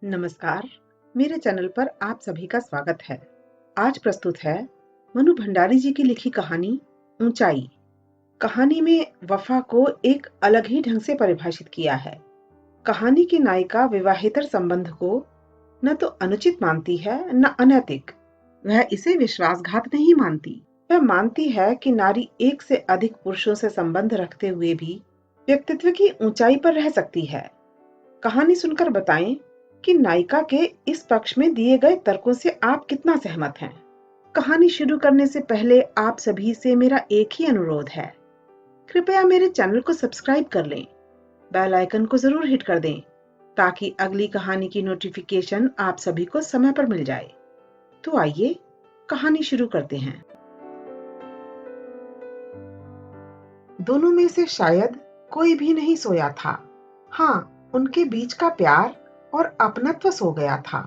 नमस्कार, मेरे चैनल पर आप सभी का स्वागत है। आज प्रस्तुत है मनु भंडारी जी की लिखी कहानी ऊंचाई। कहानी में वफा को एक अलग ही ढंग से परिभाषित किया है। कहानी की नायिका विवाहेतर संबंध को न तो अनुचित मानती है न अनैतिक। वह इसे विश्वासघात नहीं मानती। वह मानती है कि नारी एक से अधिक पुरुषों से संबंध रखते हुए भी व्यक्तित्व की ऊंचाई पर रह सकती है। कहानी सुनकर बताएं कि नायिका के इस पक्ष में दिए गए तर्कों से आप कितना सहमत हैं। कहानी शुरू करने से पहले आप सभी से मेरा एक ही अनुरोध है, कृपया मेरे चैनल को सब्सक्राइब कर लें, बेल आइकन को जरूर हिट कर दें ताकि अगली कहानी की नोटिफिकेशन आप सभी को समय पर मिल जाए। तो आइए कहानी शुरू करते हैं। दोनों में से शायद कोई भी नहीं सोया था। हाँ, उनके बीच का प्यार और अपनत्व सो गया था।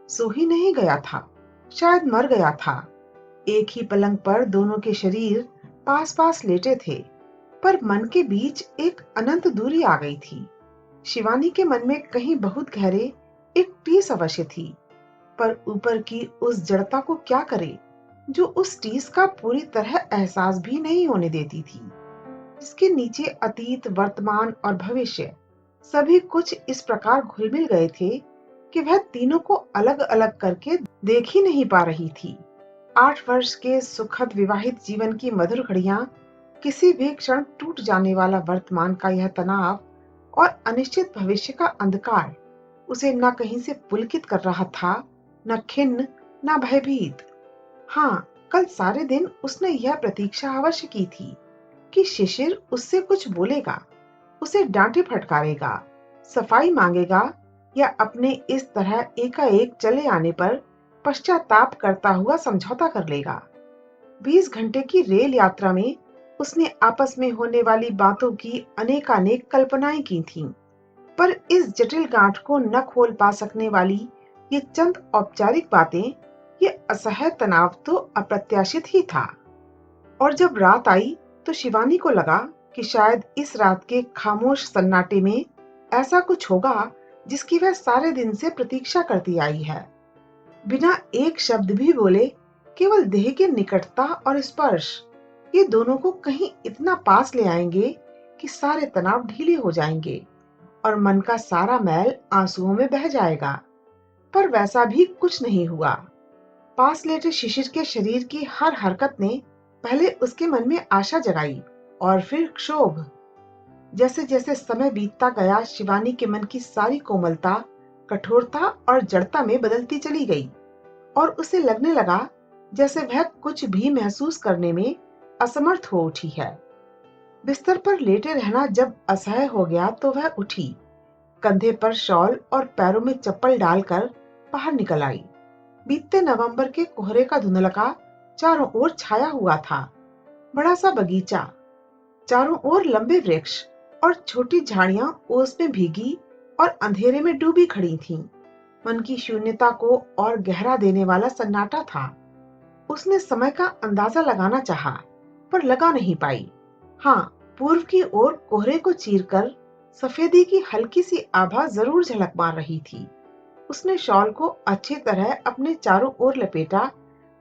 सो ही नहीं गया था, शायद मर गया था। एक ही पलंग पर दोनों के शरीर पास पास लेटे थे, पर मन के बीच एक अनंत दूरी आ गई थी। शिवानी के मन में कहीं बहुत गहरे एक टीस अवश्य थी, पर ऊपर की उस जड़ता को क्या करे जो उस टीस का पूरी तरह एहसास भी नहीं होने देती थी, जिसके नीचे अतीत, वर्तमान और भविष्य सभी कुछ इस प्रकार घुल मिल गए थे कि वह तीनों को अलग अलग करके देख ही नहीं पा रही थी। 8 वर्ष के सुखद विवाहित जीवन की मधुर घड़ियां, किसी भी क्षण टूट जाने वाला वर्तमान का यह तनाव और अनिश्चित भविष्य का अंधकार उसे न कहीं से पुलकित कर रहा था, न खिन्न, न भयभीत। हाँ, कल सारे दिन उसने यह प्रतीक्षा अवश्य की थी कि शिशिर उससे कुछ बोलेगा, उसे डांटे फटकारेगा, सफाई मांगेगा या अपने इस तरह एकाएक चले आने पर पश्चाताप करता हुआ समझौता कर लेगा। 20 घंटे की रेल यात्रा में उसने आपस में होने वाली बातों की अनेकानेक कल्पनाएं की थीं, पर इस जटिल गांठ को न खोल पा सकने वाली ये चंद औपचारिक बातें, ये असह्य तनाव तो अप्रत्याशित ही था। और जब रात आई तो शिवानी को लगा कि शायद इस रात के खामोश सन्नाटे में ऐसा कुछ होगा जिसकी वह सारे दिन से प्रतीक्षा करती आई है। बिना एक शब्द भी बोले, केवल देह की निकटता और स्पर्श, ये दोनों को कहीं इतना पास ले आएंगे कि सारे तनाव ढीले हो जाएंगे और मन का सारा मैल आंसुओं में बह जाएगा। पर वैसा भी कुछ नहीं हुआ। पास लेटे शिशिर के शरीर की हर हरकत ने पहले उसके मन में आशा जगाई और फिर क्षोभ। जैसे जैसे समय बीतता गया, शिवानी के मन की सारी कोमलता, कठोरता और जड़ता में बदलती चली गई और उसे लगने लगा जैसे वह कुछ भी महसूस करने में असमर्थ हो उठी है। बिस्तर पर लेटे रहना जब असह्य हो गया तो वह उठी, कंधे पर शॉल और पैरों में चप्पल डालकर बाहर निकल आई। बीतते नवंबर के कोहरे का धुंधलका चारों ओर छाया हुआ था। बड़ा सा बगीचा, चारों ओर लंबे वृक्ष और छोटी झाड़ियां ओस में भीगी और अंधेरे में डूबी खड़ी थीं। मन की शून्यता को और गहरा देने वाला सन्नाटा था। उसने समय का अंदाजा लगाना चाहा, पर लगा नहीं पाई। हाँ, पूर्व की ओर कोहरे को चीरकर सफेदी की हल्की सी आभा जरूर झलक मार रही थी। उसने शॉल को अच्छी तरह अपने चारों ओर लपेटा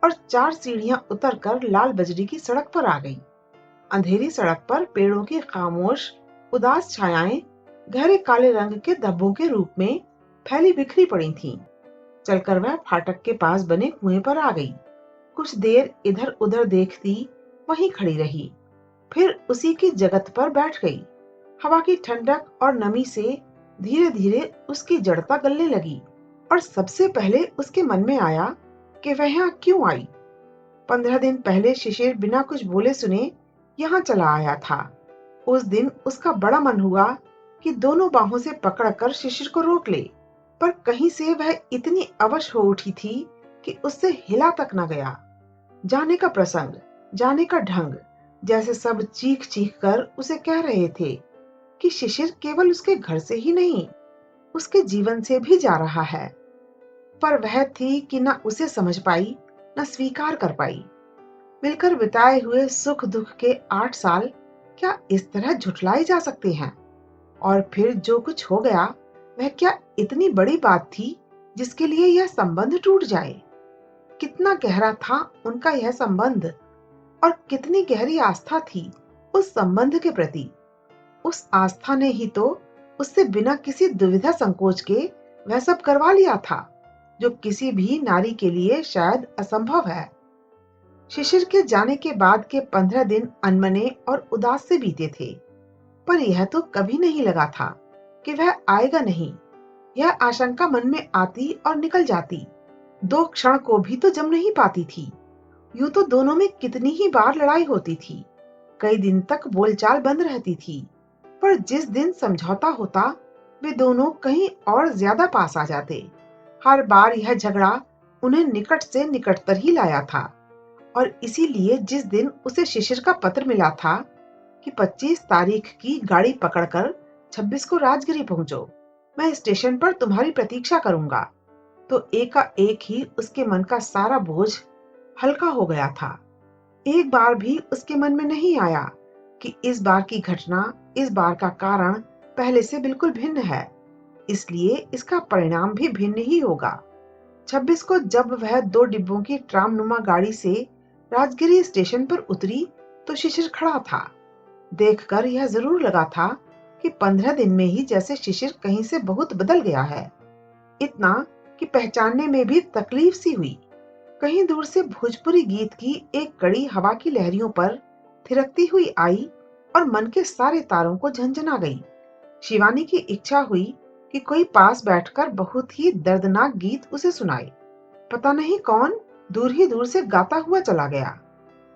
और 4 सीढ़ियां उतरकर लाल बजरी की सड़क पर आ गई। अंधेरी सड़क पर पेड़ों की खामोश उदास छायाएं गहरे काले रंग के धब्बों के रूप में फैली बिखरी पड़ी थीं। चलकर वह फाटक के पास बने कुएं पर आ गई। कुछ देर इधर उधर देखती वहीं खड़ी रही, फिर उसी की जगत पर बैठ गई। हवा की ठंडक और नमी से धीरे धीरे उसकी जड़ता गलने लगी और सबसे पहले उसके मन में आया कि वह यहाँ क्यों आई। 15 दिन पहले शिशिर बिना कुछ बोले सुने यहाँ चला आया था। उस दिन उसका बड़ा मन हुआ कि दोनों बाहों से पकड़कर शिशिर को रोक ले, पर कहीं से वह इतनी अवश हो उठी थी कि उससे हिला तक न गया। जाने का प्रसंग, जाने का ढंग, जैसे सब चीख चीख कर उसे कह रहे थे कि शिशिर केवल उसके घर से ही नहीं, उसके जीवन से भी जा रहा है। पर वह थी कि न उसे समझ पाई, न स्वीकार कर पाई। मिलकर बिताए हुए सुख दुख के 8 साल क्या इस तरह झुठलाए जा सकते हैं? और फिर जो कुछ हो गया वह क्या इतनी बड़ी बात थी जिसके लिए यह संबंध टूट जाए? कितना गहरा था उनका यह संबंध और कितनी गहरी आस्था थी उस संबंध के प्रति। उस आस्था ने ही तो उससे बिना किसी दुविधा संकोच के वह सब करवा लिया था जो किसी भी नारी के लिए शायद असंभव है। शिशिर के जाने के बाद के 15 दिन अनमने और उदास से बीते थे, पर यह तो कभी नहीं लगा था कि वह आएगा नहीं। यह आशंका मन में आती और निकल जाती, 2 क्षण को भी तो जम नहीं पाती थी। यूं तो दोनों में कितनी ही बार लड़ाई होती थी, कई दिन तक बोलचाल बंद रहती थी, पर जिस दिन समझौता होता वे दोनों कहीं और ज्यादा पास आ जाते। हर बार यह झगड़ा उन्हें निकट से निकटतर ही लाया था, और इसीलिए जिस दिन उसे शिशिर का पत्र मिला था कि 25 तारीख की गाड़ी पकड़कर 26 को राजगिरी पहुंचो, मैं स्टेशन पर तुम्हारी प्रतीक्षा करूंगा, तो एकाएक ही उसके मन का सारा बोझ हल्का हो गया था। एक बार भी उसके मन में नहीं आया कि इस बार की घटना, इस बार का कारण पहले से बिल्कुल भिन्न है, इसलिए इसका परिणाम भी भिन्न ही होगा। 26 को जब वह 2 डिब्बों की ट्रामनुमा गाड़ी से राजगिरी स्टेशन पर उतरी तो शिशिर खड़ा था। देखकर यह जरूर लगा था कि 15 दिन में ही जैसे शिशिर कहीं से बहुत बदल गया है, इतना कि पहचानने में भी तकलीफ सी हुई। कहीं दूर से भोजपुरी गीत की एक कड़ी हवा की लहरियों पर थिरकती हुई आई और मन के सारे तारों को झंझना गई। शिवानी की इच्छा हुई कि कोई पास बैठकर बहुत ही दर्दनाक गीत उसे सुनाए। पता नहीं कौन दूर ही दूर से गाता हुआ चला गया।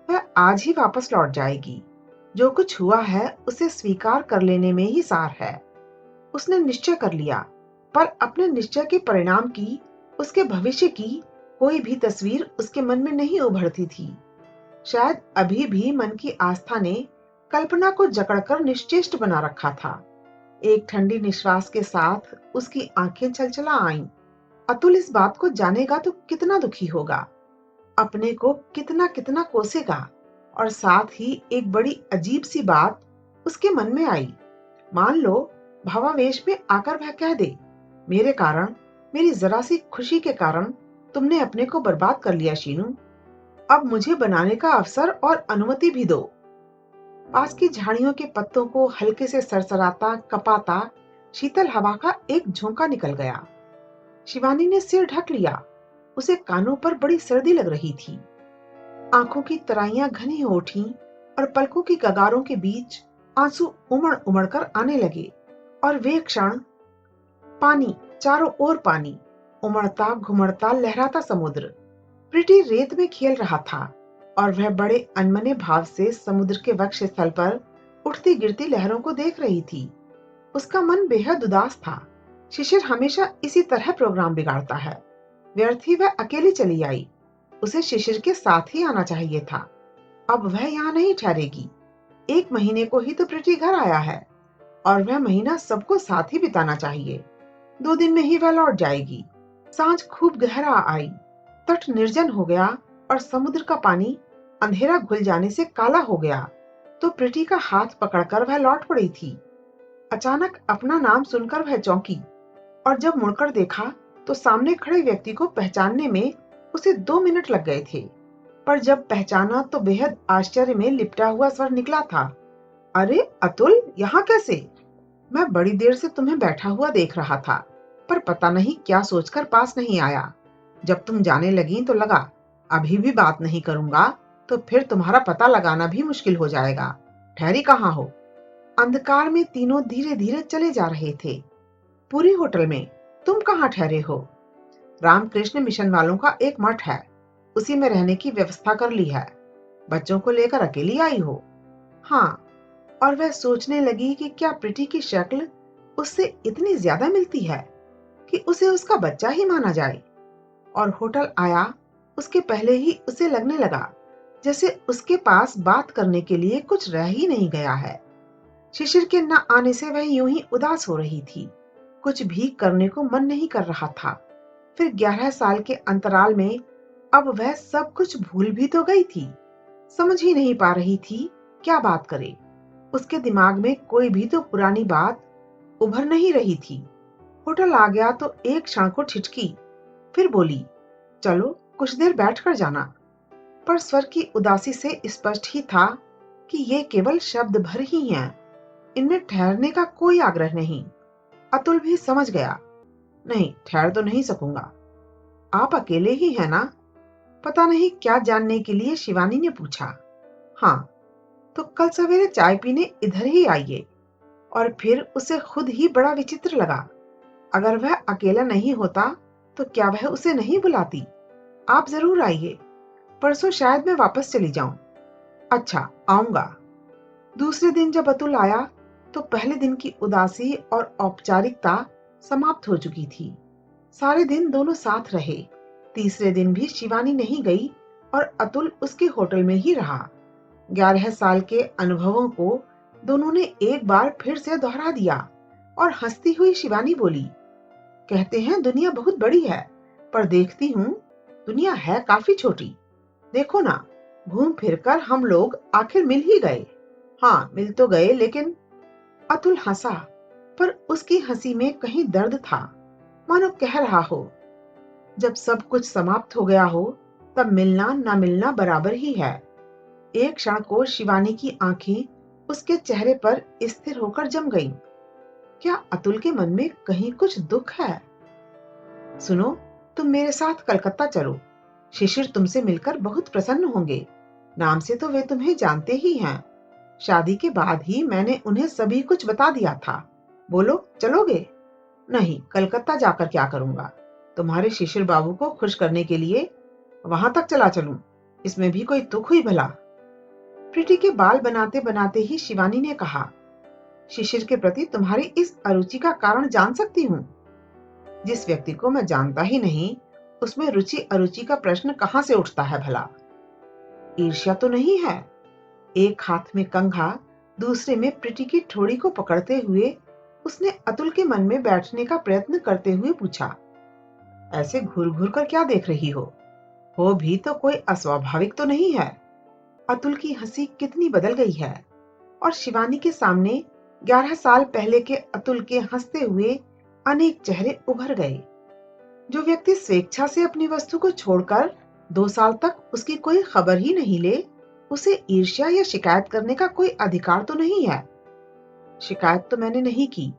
वह आज ही वापस लौट जाएगी, जो कुछ हुआ है उसे स्वीकार कर लेने में ही सार है। उसने निश्चय कर लिया, पर अपने निश्चय के परिणाम की, उसके भविष्य की कोई भी तस्वीर उसके मन में नहीं उभरती थी। शायद अभी भी मन की आस्था ने कल्पना को जकड़कर निश्चेष्ट बना रखा था। एक ठंडी निश्वास के साथ उसकी आंखें छलछला आईं। अतुल इस बात को जानेगा तो कितना दुखी होगा, अपने को कितना कितना कोसेगा, और साथ ही एक बड़ी अजीब सी बात उसके मन में आई। मान लो भावावेश में आकर वह कह दे, मेरे कारण, मेरी जरा सी खुशी के कारण तुमने अपने को बर्बाद कर लिया शीनू, अब मुझे बनाने का अवसर और अनुमति भी दो। पास की झाड़ियों के पत्तों को हल्के से सरसराता कपाता शीतल हवा का एक झोंका निकल गया। शिवानी ने सिर ढक लिया, उसे कानों पर बड़ी सर्दी लग रही थी। आंखों की तराइयां घनी हो उठी और पलकों की कगारों के बीच आंसू उमड़ उमड़ कर आने लगे, और वे क्षण पानी, चारों ओर पानी, उमड़ता घुमड़ता लहराता समुद्र प्रीति रेत में खेल रहा था, और वह बड़े अनमने भाव से समुद्र के वक्ष स्थल पर उठती गिरती लहरों को देख रही थी। उसका मन बेहद उदास था। शिशिर हमेशा इसी तरह प्रोग्राम बिगाड़ता है। व्यर्थ ही वह अकेली चली आई, उसे शिशिर के साथ ही आना चाहिए था। अब वह यहाँ नहीं ठहरेगी। 1 महीने को ही तो प्रीति घर आया है, और वह महीना सबको साथ ही बिताना चाहिए। 2 दिन में ही वह लौट जाएगी। सांझ खूब गहरा आई, तट निर्जन हो गया और समुद्र का पानी अंधेरा घुल जाने से काला हो गया, तो प्रीति का हाथ पकड़कर वह लौट पड़ी थी। अचानक अपना नाम सुनकर वह चौंकी, और जब मुड़कर देखा तो सामने खड़े व्यक्ति को पहचानने में उसे 2 मिनट लग गए थे, पर जब पहचाना तो बेहद आश्चर्य में लिपटा हुआ स्वर निकला था, अरे अतुल, यहाँ कैसे? मैं बड़ी देर से तुम्हें बैठा हुआ देख रहा था, पर पता नहीं क्या सोचकर पास नहीं आया। जब तुम जाने लगी तो लगा अभी भी बात नहीं करूंगा तो फिर तुम्हारा पता लगाना भी मुश्किल हो जाएगा। ठहरी कहाँ हो? अंधकार में तीनों धीरे धीरे चले जा रहे थे। पूरी होटल में। तुम कहाँ ठहरे हो? रामकृष्ण मिशन वालों का एक मठ है, उसी में रहने की व्यवस्था कर ली है। बच्चों को लेकर अकेली आई हो? हाँ। और वह सोचने लगी कि क्या प्रीति की शक्ल उससे इतनी ज्यादा मिलती है कि उसे उसका बच्चा ही माना जाए। और होटल आया उसके पहले ही उसे लगने लगा जैसे उसके पास बात करने के लिए कुछ रह ही नहीं गया है। शिशिर के न आने से वह यूं ही उदास हो रही थी, कुछ भी करने को मन नहीं कर रहा था। फिर 11 साल के अंतराल में अब वह सब कुछ भूल भी तो गई थी, समझ ही नहीं पा रही थी क्या बात करे। उसके दिमाग में कोई भी तो पुरानी बात उभर नहीं रही थी। होटल आ गया तो एक क्षण को ठिठकी, फिर बोली, चलो कुछ देर बैठकर जाना। पर स्वर की उदासी से स्पष्ट ही था कि ये केवल शब्द भर ही हैं, इनमें ठहरने का कोई आग्रह नहीं। अतुल भी समझ गया, नहीं ठहर तो नहीं सकूंगा। आप अकेले ही हैं ना? पता नहीं क्या जानने के लिए शिवानी ने पूछा। हाँ, तो कल सवेरे चाय पीने इधर ही आइए। और फिर उसे खुद ही बड़ा विचित्र लगा। अगर वह अकेला नहीं होता तो क्या वह उसे नहीं बुलाती? आप जरूर आइए, परसों शायद मैं वापस चली जाऊं। अच्छा, आऊंगा। दूसरे दिन जब अतुल आया तो पहले दिन की उदासी और औपचारिकता समाप्त हो चुकी थी। सारे दिन दोनों साथ रहे। तीसरे दिन भी शिवानी नहीं गई और अतुल उसके होटल में ही रहा। 11 साल के अनुभवों को दोनों ने एक बार फिर से दोहरा दिया और हंसती हुई शिवानी बोली, कहते हैं दुनिया बहुत बड़ी है, पर देखती हूँ दुनिया है काफी छोटी। देखो ना, घूम फिरकर हम लोग आखिर मिल ही गए। हाँ, मिल तो गए, लेकिन अतुल हंसा, पर उसकी हंसी में कहीं दर्द था, मानो कह रहा हो, जब सब कुछ समाप्त हो गया हो तब मिलना ना मिलना बराबर ही है। एक क्षण को शिवानी की आंखें उसके चेहरे पर स्थिर होकर जम गईं। क्या अतुल के मन में कहीं कुछ दुख है? सुनो, तुम मेरे साथ कलकत्ता चलो। शिशिर तुमसे मिलकर बहुत प्रसन्न होंगे। नाम से तो वे तुम्हें जानते ही हैं। शादी के बाद ही मैंने उन्हें सभी कुछ बता दिया था। बोलो, चलोगे? नहीं, कलकत्ता जाकर क्या करूंगा? तुम्हारे शिशिर बाबू को खुश करने के लिए वहां तक चला चलूं? इसमें भी कोई तुक हुई भला? प्रीति के बाल बनाते बनाते ही शिवानी ने कहा, शिशिर के प्रति तुम्हारी इस अरुचि का कारण जान सकती हूँ? जिस व्यक्ति को मैं जानता ही नहीं, उसमें रुचि अरुचि का प्रश्न कहाँ से उठता है भला? ईर्ष्या तो नहीं है? एक हाथ में कंघा, दूसरे में प्रीति की ठोड़ी को पकड़ते हुए उसने अतुल के मन में बैठने का प्रयत्न करते हुए पूछा, ऐसे घूर घूर कर क्या देख रही हो? भी तो कोई अस्वाभाविक तो नहीं है? अतुल की हंसी कितनी बदल गई है, और शिवानी के सामने 11 साल पहले के अतुल के हंसते हुए अनेक चेहरे उभर गए। जो व्यक्ति स्वेच्छा से अपनी वस्तु को छोड़कर 2 साल तक उसकी कोई खबर ही नहीं ले, उसे ईर्ष्या या शिकायत करने का कोई अधिकार तो नहीं है। शिकायत तो मैंने नहीं की।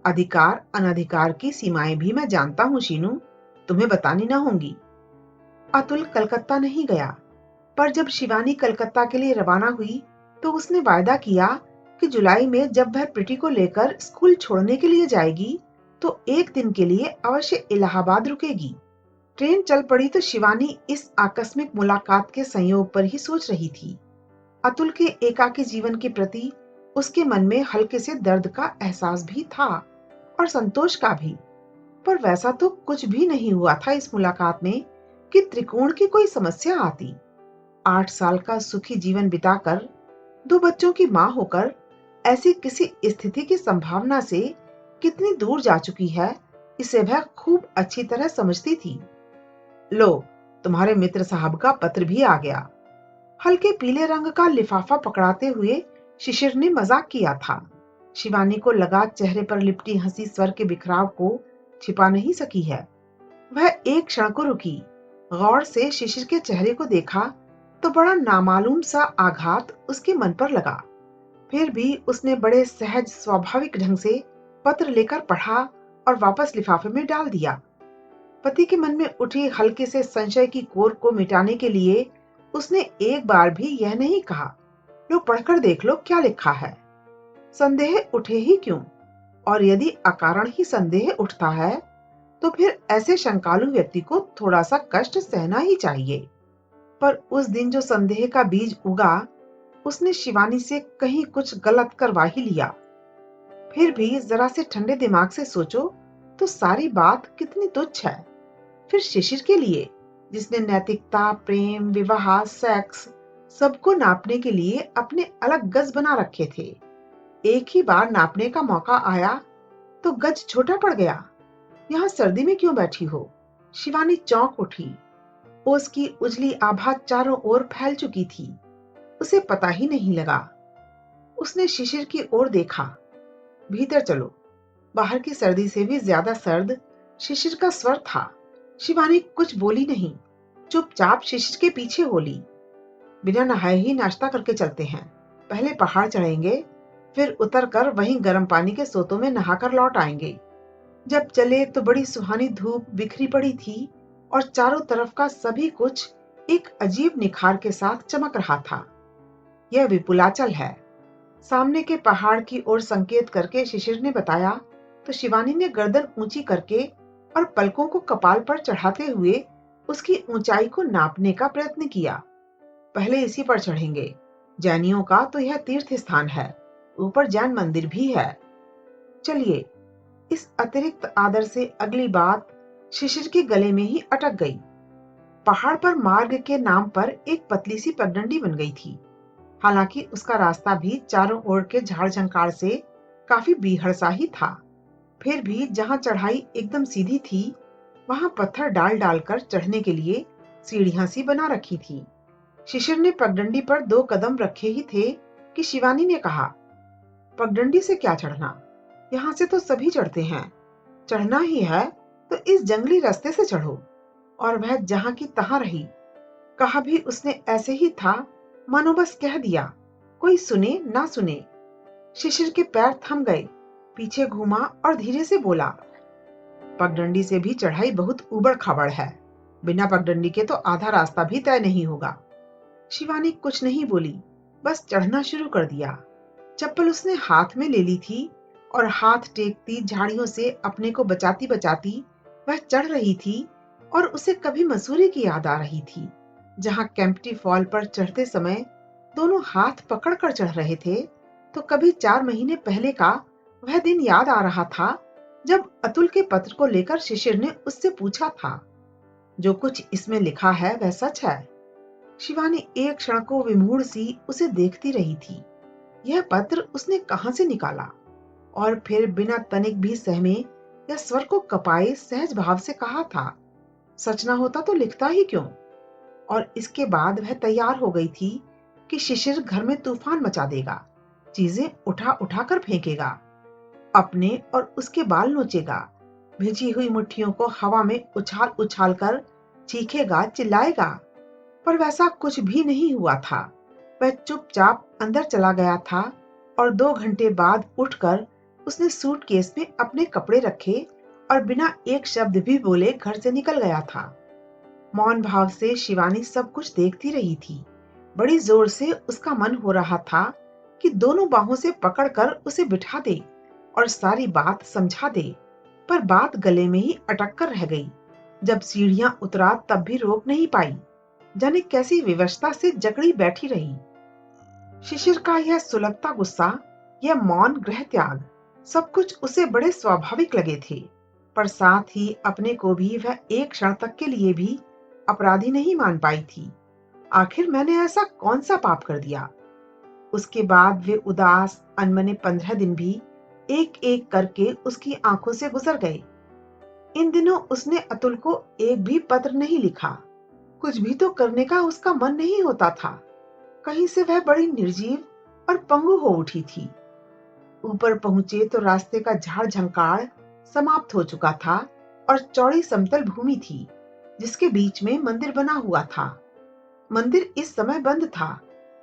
अधिकार अनधिकार की सीमाएं भी मैं जानता हूँ शीनू, तुम्हें बतानी ना होंगी। अतुल कलकत्ता नहीं गया, पर जब शिवानी कलकत्ता के लिए रवाना हुई तो उसने वायदा किया कि जुलाई में जब वह प्रीति को लेकर स्कूल छोड़ने के लिए जाएगी तो एक दिन के लिए अवश्य इलाहाबाद रुकेगी। ट्रेन चल पड़ी तो शिवानी इस आकस्मिक मुलाकात के संयोग पर ही सोच रही थी। अतुल के एकाकी जीवन के प्रति उसके मन में हल्के से दर्द का एहसास भी था और संतोष का भी। पर वैसा तो कुछ भी नहीं हुआ था इस मुलाकात में कि त्रिकोण की कोई समस्या आती। 8 साल का सुखी जीवन बिताकर 2 बच्चों की मां होकर ऐसी किसी स्थिति की संभावना से कितनी दूर जा चुकी है, इसे वह खूब अच्छी तरह समझती थी। लो, तुम्हारे मित्र साहब का पत्र भी आ गया। हल्के पीले रंग का लिफाफा पकड़ाते हुए शिशिर ने मजाक किया था। शिवानी को लगा चेहरे पर लिपटी हंसी स्वर के बिखराव को छिपा नहीं सकी है। वह एक क्षण को रुकी, गौर से शिशिर के चेहरे को देखा तो बड़ा नामालूम सा आघात उसके मन पर लगा। फिर भी उसने बड़े सहज स्वाभाविक ढंग से पत्र लेकर पढ़ा और वापस लिफाफे में डाल दिया। पति के मन में उठी हल्के से संशय की कोर को मिटाने के लिए उसने एक बार भी यह नहीं कहा, लो पढ़कर देख लो क्या लिखा है। संदेह उठे ही क्यों, और यदि अकारण ही संदेह उठता है तो फिर ऐसे शंकालु व्यक्ति को थोड़ा सा कष्ट सहना ही चाहिए। पर उस दिन जो संदेह का बीज उगा, उसने शिवानी से कहीं कुछ गलत करवा ही लिया। फिर भी जरा से ठंडे दिमाग से सोचो तो सारी बात कितनी तुच्छ है। फिर शिशिर के लिए, जिसने नैतिकता, प्रेम, विवाह, सेक्स सबको नापने के लिए अपने अलग गज बना रखे थे, एक ही बार नापने का मौका आया तो गज छोटा पड़ गया। यहाँ सर्दी में क्यों बैठी हो? शिवानी चौंक उठी। ओस की उजली आभा चारों ओर फैल चुकी थी, उसे पता ही नहीं लगा। उसने शिशिर की ओर देखा। भीतर चलो। बाहर की सर्दी से भी ज्यादा सर्द शिशिर का स्वर था। शिवानी कुछ बोली नहीं, चुपचाप शिशिर के पीछे हो ली। बिना नहाए ही नाश्ता करके चलते हैं। पहले पहाड़ चढ़ेंगे, फिर उतरकर वहीं गर्म पानी के सोतों में नहाकर लौट आएंगे। जब चले तो बड़ी सुहानी धूप बिखरी पड़ी थी और चारों तरफ का सभी कुछ एक अजीब निखार के साथ चमक रहा था। यह विपुलाचल है, सामने के पहाड़ की ओर संकेत करके शिशिर ने बताया। तो शिवानी ने गर्दन ऊंची करके और पलकों को कपाल पर चढ़ाते हुए उसकी ऊंचाई को नापने का प्रयत्न किया। पहले इसी पर चढ़ेंगे, जैनियों का तो यह तीर्थ स्थान है, ऊपर जैन मंदिर भी है। चलिए। इस अतिरिक्त आदर से अगली बात शिशिर के गले में ही अटक गई। पहाड़ पर मार्ग के नाम पर एक पतली सी पगडंडी बन गई थी। हालांकि उसका रास्ता भी चारों ओर के झाड़ झंकाड़ से काफी बीहड़ सा ही था, फिर भी जहां चढ़ाई एकदम सीधी थी वहां पत्थर डाल डालकर चढ़ने के लिए सीढ़ियां सी बना रखी थी। शिशिर ने पगडंडी पर 2 कदम रखे ही थे कि शिवानी ने कहा, पगडंडी से क्या चढ़ना, यहाँ से तो सभी चढ़ते हैं। चढ़ना ही है तो इस जंगली रास्ते से चढ़ो। और वह जहां की तहां रही। कहा भी उसने ऐसे ही था, मानो बस कह दिया, कोई सुने ना सुने। शिशिर के पैर थम गए, पीछे घूमा और धीरे से बोला, पगडंडी से भी चढ़ाई बहुत ऊबड़ खाबड़ है, बिना पगडंडी के तो आधा रास्ता भी तय नहीं होगा। शिवानी कुछ नहीं बोली, बस चढ़ना शुरू कर दिया। चप्पल उसने हाथ में ले ली थी और हाथ टेकती झाड़ियों से अपने को बचाती बचाती वह चढ़ रही थी। और उसे कभी मसूरी की याद आ रही थी, जहां केम्प्टी फॉल पर चढ़ते समय दोनों हाथ पकड़ कर चढ़ रहे थे। तो कभी 4 महीने पहले का वह दिन याद आ रहा था जब अतुल के पत्र को लेकर शिशिर ने उससे पूछा था, जो कुछ इसमें लिखा है वह सच है। शिवानी एक क्षण को विमूढ़ सी उसे देखती रही थी। यह पत्र उसने कहां से निकाला? और फिर बिना तनिक भी सहमे या स्वर को कपाए सहज भाव से कहा था, सच ना होता तो लिखता ही क्यों? और इसके बाद वह तैयार हो गई थी कि शिशिर घर में तूफान मचा देगा, चीजें उठा उठा कर फेंकेगा, अपने और उसके बाल नोचेगा, भिजी हुई मुट्ठियों को हवा में उछाल उछाल कर चीखेगा, चिल्लाएगा। पर वैसा कुछ भी नहीं हुआ था। वह चुपचाप अंदर चला गया था और 2 घंटे बाद उठकर उसने सूटकेस में अपने कपड़े रखे और बिना एक शब्द भी बोले घर से निकल गया था। मौन भाव से शिवानी सब कुछ देखती रही थी। बड़ी जोर से उसका मन हो रहा था कि दोनों बाहों से पकड़कर उसे बिठा दे और सारी बात समझा दे, पर बात गले में ही अटक कर रह गई। जब सीढ़ियां उतरा तब भी रोक नहीं पाई, जाने कैसी विवशता से जकड़ी बैठी रही। शिशिर का यह सुलगता गुस्सा, यह मौन गृह त्याग, सब कुछ उसे बड़े स्वाभाविक लगे थे। पर साथ ही अपने को भी वह एक क्षण तक के लिए भी अपराधी नहीं मान पाई थी। आखिर मैंने ऐसा कौन सा पाप कर दिया? उसके बाद वे उदास अनमने 15 दिन भी एक एक करके उसकी आंखों से गुजर गए। इन दिनों उसने अतुल को एक भी पत्र नहीं लिखा। कुछ भी तो करने का उसका मन नहीं होता था। कहीं से वह बड़ी निर्जीव और पंगु हो उठी थी। ऊपर पहुंचे तो रास्ते का झाड़ झंकाड़ समाप्त हो चुका था और चौड़ी समतल भूमि थी, जिसके बीच में मंदिर बना हुआ था। मंदिर इस समय बंद था,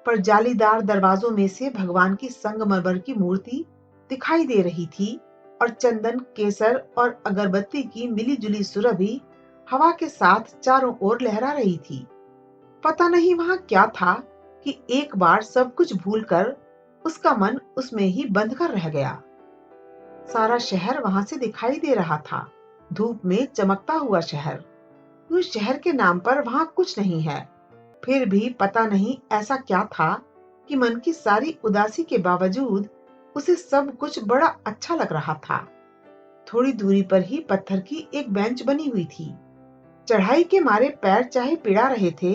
पर जालीदार दरवाजों में से भगवान की संगमरमर की मूर्ति दिखाई दे रही थी और चंदन, केसर और अगरबत्ती की मिली जुली सुरभि हवा के साथ चारों ओर लहरा रही थी। पता नहीं वहां क्या था कि एक बार सब कुछ भूलकर उसका मन उसमें ही बंध कर रह गया। सारा शहर वहां से दिखाई दे रहा था, धूप में चमकता हुआ शहर। उस शहर के नाम पर वहां कुछ नहीं है, फिर भी पता नहीं ऐसा क्या था कि मन की सारी उदासी के बावजूद उसे सब कुछ बड़ा अच्छा लग रहा था। थोड़ी दूरी पर ही पत्थर की एक बेंच बनी हुई थी। चढ़ाई के मारे पैर चाहे पिड़ा रहे थे,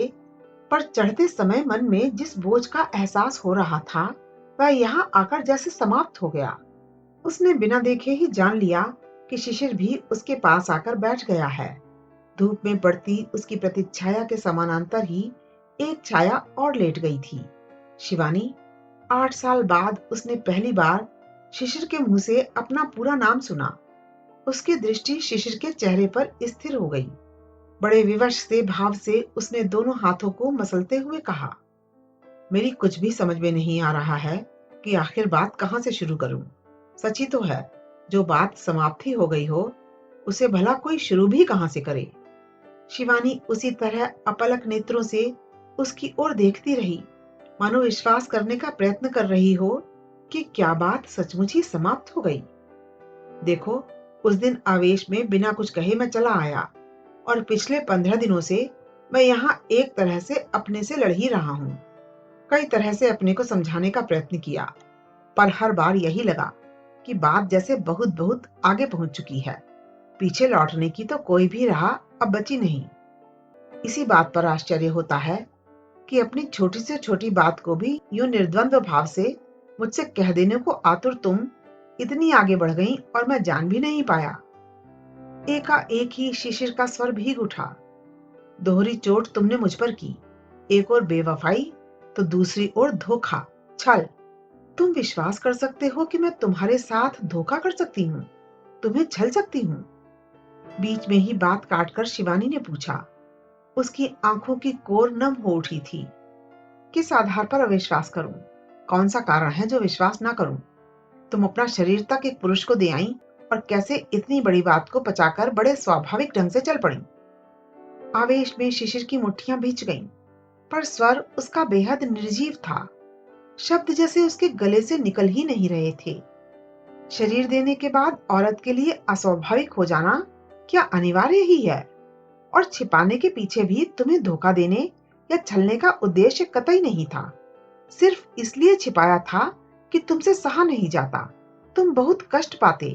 पर चढ़ते समय मन में जिस बोझ का एहसास हो रहा था वह यहाँ आकर जैसे समाप्त हो गया। उसने बिना देखे ही जान लिया कि शिशिर भी उसके पास आकर बैठ गया है। धूप में पड़ती उसकी प्रतिच्छाया के समानांतर ही एक छाया और लेट गई थी। शिवानी। 8 साल बाद उसने पहली बार शिशिर के मुंह से अपना पूरा नाम सुना। उसकी दृष्टि शिशिर के चेहरे पर स्थिर हो गई। बड़े विवश से भाव से उसने दोनों हाथों को मसलते हुए कहा, मेरी कुछ भी समझ में नहीं आ रहा है कि आखिर बात कहाँ से शुरू करूं। सच ही तो है, जो बात समाप्त ही हो गई हो उसे भला कोई शुरू भी कहाँ से करे। शिवानी उसी तरह अपलक नेत्रों से उसकी ओर देखती रही, मानो विश्वास करने का प्रयत्न कर रही हो कि क्या बात सचमुच ही समाप्त हो गई। देखो, उस दिन आवेश में बिना कुछ कहे मैं चला आया और पिछले 15 दिनों से मैं यहाँ एक तरह से अपने से लड़ ही रहा हूँ। कई तरह से अपने को समझाने का प्रयत्न किया, पर हर बार यही लगा कि बात जैसे बहुत बहुत आगे पहुंच चुकी है। पीछे लौटने की तो कोई भी राह अब बची नहीं। इसी बात पर आश्चर्य होता है कि अपनी छोटी से छोटी बात को भी यूं निर्द्वंद्व भाव से मुझसे कह देने को आतुर तुम इतनी आगे बढ़ गई और मैं जान भी नहीं पाया। एकाएक ही शिशिर का स्वर भीग उठा। दोहरी चोट तुमने मुझ पर की, एक और बेवफाई तो दूसरी ओर धोखा, छल। तुम विश्वास कर सकते हो कि मैं तुम्हारे साथ धोखा कर सकती हूँ, तुम्हें छल सकती हूँ? बीच में ही बात काटकर शिवानी ने पूछा। उसकी आंखों की कोर नम हो उठी थी। किस आधार पर अविश्वास करूं? कौन सा कारण है जो विश्वास ना करूं? तुम अपना शरीर तक एक पुरुष को दे आई और कैसे इतनी बड़ी बात को पचाकर बड़े स्वाभाविक ढंग से चल पड़ी। आवेश में शिशिर की मुट्ठियां भींच गईं, पर स्वर उसका बेहद निर्जीव था। शब्द जैसे उसके गले से निकल ही नहीं रहे थे। शरीर देने के बाद औरत के लिए अस्वाभाविक हो जाना क्या अनिवार्य ही है? और छिपाने के पीछे भी तुम्हें धोखा देने या छलने का उद्देश्य कतई नहीं था। सिर्फ इसलिए छिपाया था कि तुमसे सहा नहीं जाता, तुम बहुत कष्ट पाते।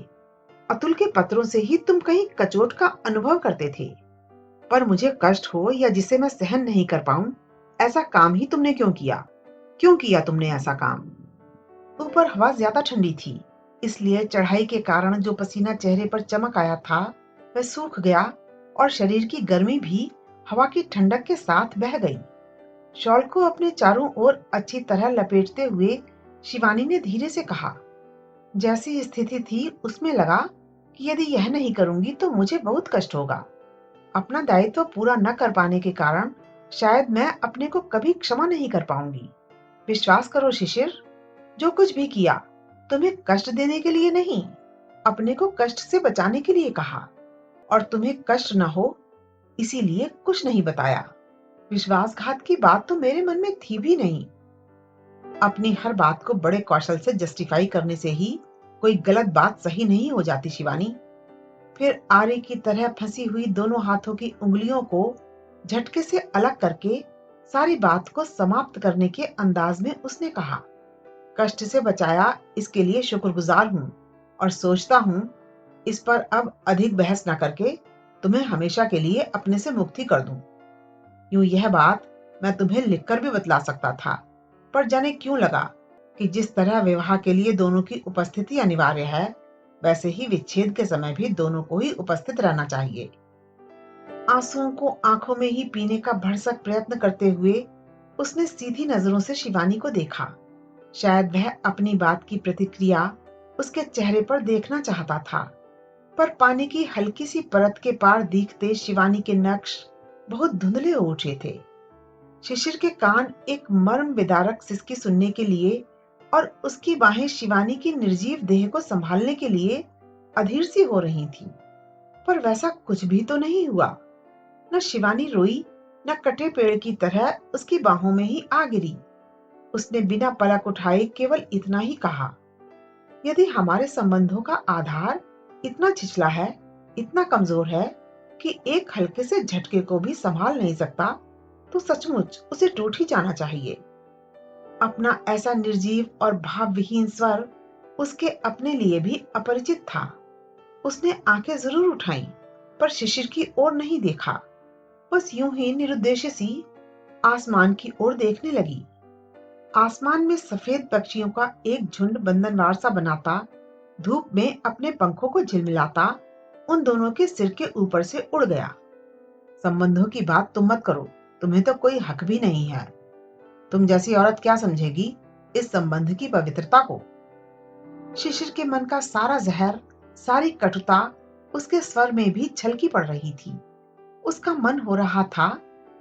अतुल के पत्रों से ही तुम कहीं कचोट का अनुभव करते थे। पर मुझे कष्ट हो या जिसे मैं सहन नहीं कर पाऊं, ऐसा काम ही तुमने क्यों किया? क्यों किया तुमने ऐसा काम? ऊपर हवा ज्यादा ठंडी थी, इसलिए चढ़ाई के कारण जो पसीना चेहरे पर चमक आया था वह सूख गया और शरीर की गर्मी भी हवा की ठंडक के साथ बह गई। शॉल को अपने चारों ओर अच्छी तरह लपेटते हुए शिवानी ने धीरे से कहा, जैसी स्थिति थी उसमें लगा कि यदि यह नहीं करूंगी तो मुझे बहुत कष्ट होगा। अपना दायित्व पूरा न कर पाने के कारण शायद मैं अपने को कभी क्षमा नहीं कर पाऊंगी। विश्वास करो शिशिर, जो कुछ भी किया तुम्हें कष्ट देने के लिए नहीं, अपने को कष्ट से बचाने के लिए कहा, और तुम्हें कष्ट न हो इसीलिए कुछ नहीं बताया। विश्वासघात की बात तो मेरे मन में थी भी नहीं। अपनी हर बात को बड़े कौशल से जस्टिफाई करने से ही कोई गलत बात सही नहीं हो जाती शिवानी। फिर आरे की तरह फंसी हुई दोनों हाथों की उंगलियों को झटके से अलग करके सारी बात को समाप्त करने के अंदाज में उसने कहा, कष्ट से बचाया इसके लिए शुक्रगुजार हूं और सोचता हूं इस पर अब अधिक बहस न करके तुम्हें हमेशा के लिए अपने से मुक्ति कर दूं। यूं यह बात मैं तुम्हें लिखकर भी बतला सकता था, पर जाने क्यों लगा कि जिस तरह विवाह के लिए दोनों की उपस्थिति अनिवार्य है, वैसे ही विच्छेद के समय भी दोनों को ही उपस्थित रहना चाहिए। आंसुओं को आंखों में ही पीने का भरसक प्रयत्न करते हुए उसने सीधी नजरों से शिवानी को देखा। शायद वह अपनी बात की प्रतिक्रिया उसके चेहरे पर देखना चाहता था, पर पानी की हल्की सी परत के पार दिखते शिवानी के नक्श बहुत धुंधले हो उठे थे। शिशिर के कान एक मर्म विदारक सिसकी सुनने के लिए और उसकी बाहें शिवानी की निर्जीव देह को संभालने के लिए अधीर सी हो रही थी, पर वैसा कुछ भी तो नहीं हुआ। न शिवानी रोई, न कटे पेड़ की तरह उसकी बाहों में ही आ गिरी। उसने बिना पलक उठाए केवल इतना ही कहा, यदि हमारे संबंधों का आधार इतना छिछला है, इतना कमजोर है कि एक हल्के से झटके को भी संभाल नहीं सकता, तो सचमुच उसे टूट ही जाना चाहिए। अपना ऐसा निर्जीव और भावविहीन स्वर उसके अपने लिए भी अपरिचित था। उसने आंखें जरूर उठाई, पर शिशिर की ओर नहीं देखा। बस यूं ही निरुद्देश्य सी आसमान की ओर देखने लगी। आसमान में सफेद पक्षियों का एक झुंड बंधनवार सा बनाता, धूप में अपने पंखों को झिलमिलाता उन दोनों के सिर के ऊपर से उड़ गया। संबंधों की बात तुम मत करो, तुम्हें तो कोई हक भी नहीं है। तुम जैसी औरत क्या समझेगी इस संबंध की पवित्रता को? शिशिर के मन का सारा जहर, सारी कटुता उसके स्वर में भी छलकी पड़ रही थी। उसका मन हो रहा था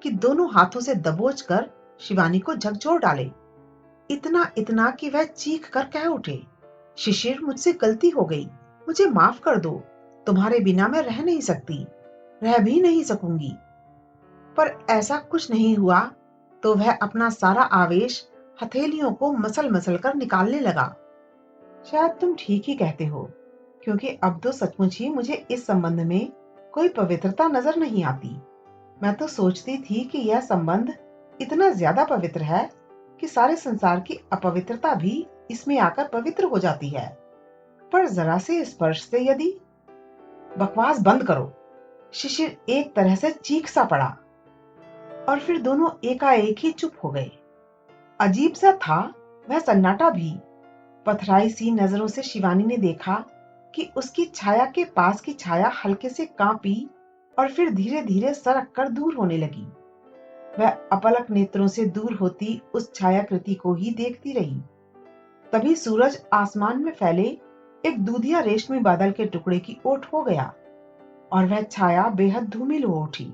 कि दोनों हाथों से दबोच कर शिवानी को झकझोर डाले। इतना इतना कि वह चीख कर कह उठे, शिशिर, मुझसे गलती हो गई, मुझे माफ कर दो। तुम्हारे बिना मैं रह नहीं सकती, रह भी नहीं सकूंगी। पर ऐसा कुछ नहीं हुआ तो वह अपना सारा आवेश हथेलियों को मसल मसल कर निकालने लगा। शायद तुम ठीक ही कहते हो, क्योंकि अब तो सचमुच ही मुझे इस संबंध में कोई पवित्रता नजर नहीं आती। मैं तो सोचती थी कि यह संबंध इतना ज्यादा पवित्र है कि सारे संसार की अपवित्रता भी इसमें आकर पवित्र हो जाती है। पर जरा से स्पर्श से यदि। बकवास बंद करो। शिशिर एक तरह से चीख सा पड़ा और फिर दोनों एकाएक ही चुप हो गए। अजीब सा था वह सन्नाटा भी। पथराई सी नजरों से शिवानी ने देखा कि उसकी छाया के पास की छाया हल्के से कांपी और फिर धीरे धीरे सरक कर दूर होने लगी। वह अपलक नेत्रों से दूर होती उस छायाकृति को ही देखती रही। तभी सूरज आसमान में फैले एक दूधिया रेशमी बादल के टुकड़े की ओट हो गया और वह छाया बेहद धूमिल हो उठी।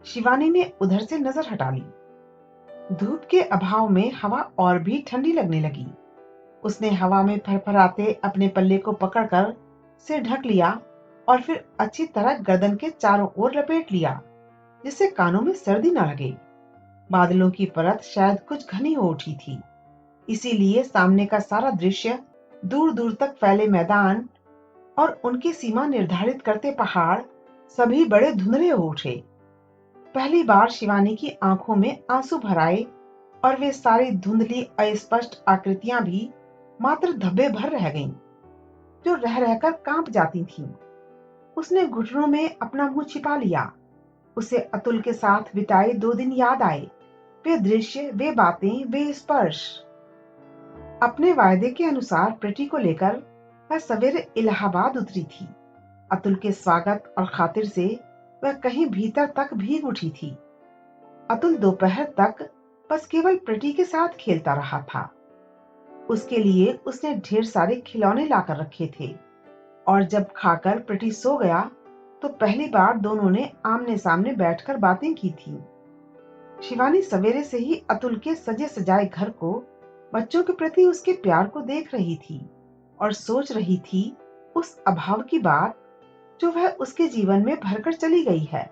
शिवानी ने उधर से नजर हटा ली। धूप के अभाव में हवा और भी ठंडी लगने लगी। उसने हवा में फरफराते अपने पल्ले को पकड़कर सिर ढक लिया और फिर अच्छी तरह गर्दन के चारों ओर लपेट लिया, जिससे कानों में सर्दी न लगे। बादलों की परत शायद कुछ घनी हो उठी थी, इसीलिए सामने का सारा दृश्य, दूर दूर तक फैले मैदान और उनकी सीमा निर्धारित करते पहाड़, सभी बड़े धुंधले हो उठे। पहली बार शिवानी की आंखों में आंसू भर आए और वे सारी धुंधली अस्पष्ट आकृतियां भी मात्र धब्बे भर रह गईं, जो रह रहकर कांप जाती थीं। उसने घुटनों में अपना मुंह छिपा लिया। उसे अतुल के साथ बिताए 2 दिन याद आए, वे दृश्य, वे बातें, वे स्पर्श। अपने वायदे के अनुसार प्रीति को लेकर वह सवेरे इलाहाबाद उतरी थी। अतुल के स्वागत और खातिर से वह कहीं भीतर तक भीग उठी थी। अतुल दोपहर तक बस केवल प्रीति के साथ खेलता रहा था। उसके लिए उसने ढेर सारे खिलौने लाकर रखे थे और जब खाकर प्रीति सो गया तो पहली बार दोनों ने आमने सामने बैठकर बातें की थी। शिवानी सवेरे से ही अतुल के सजे सजाए घर को, बच्चों के प्रति उसके प्यार को देख रही थी और सोच रही थी उस अभाव की बात जो वह उसके जीवन में भरकर चली गई है।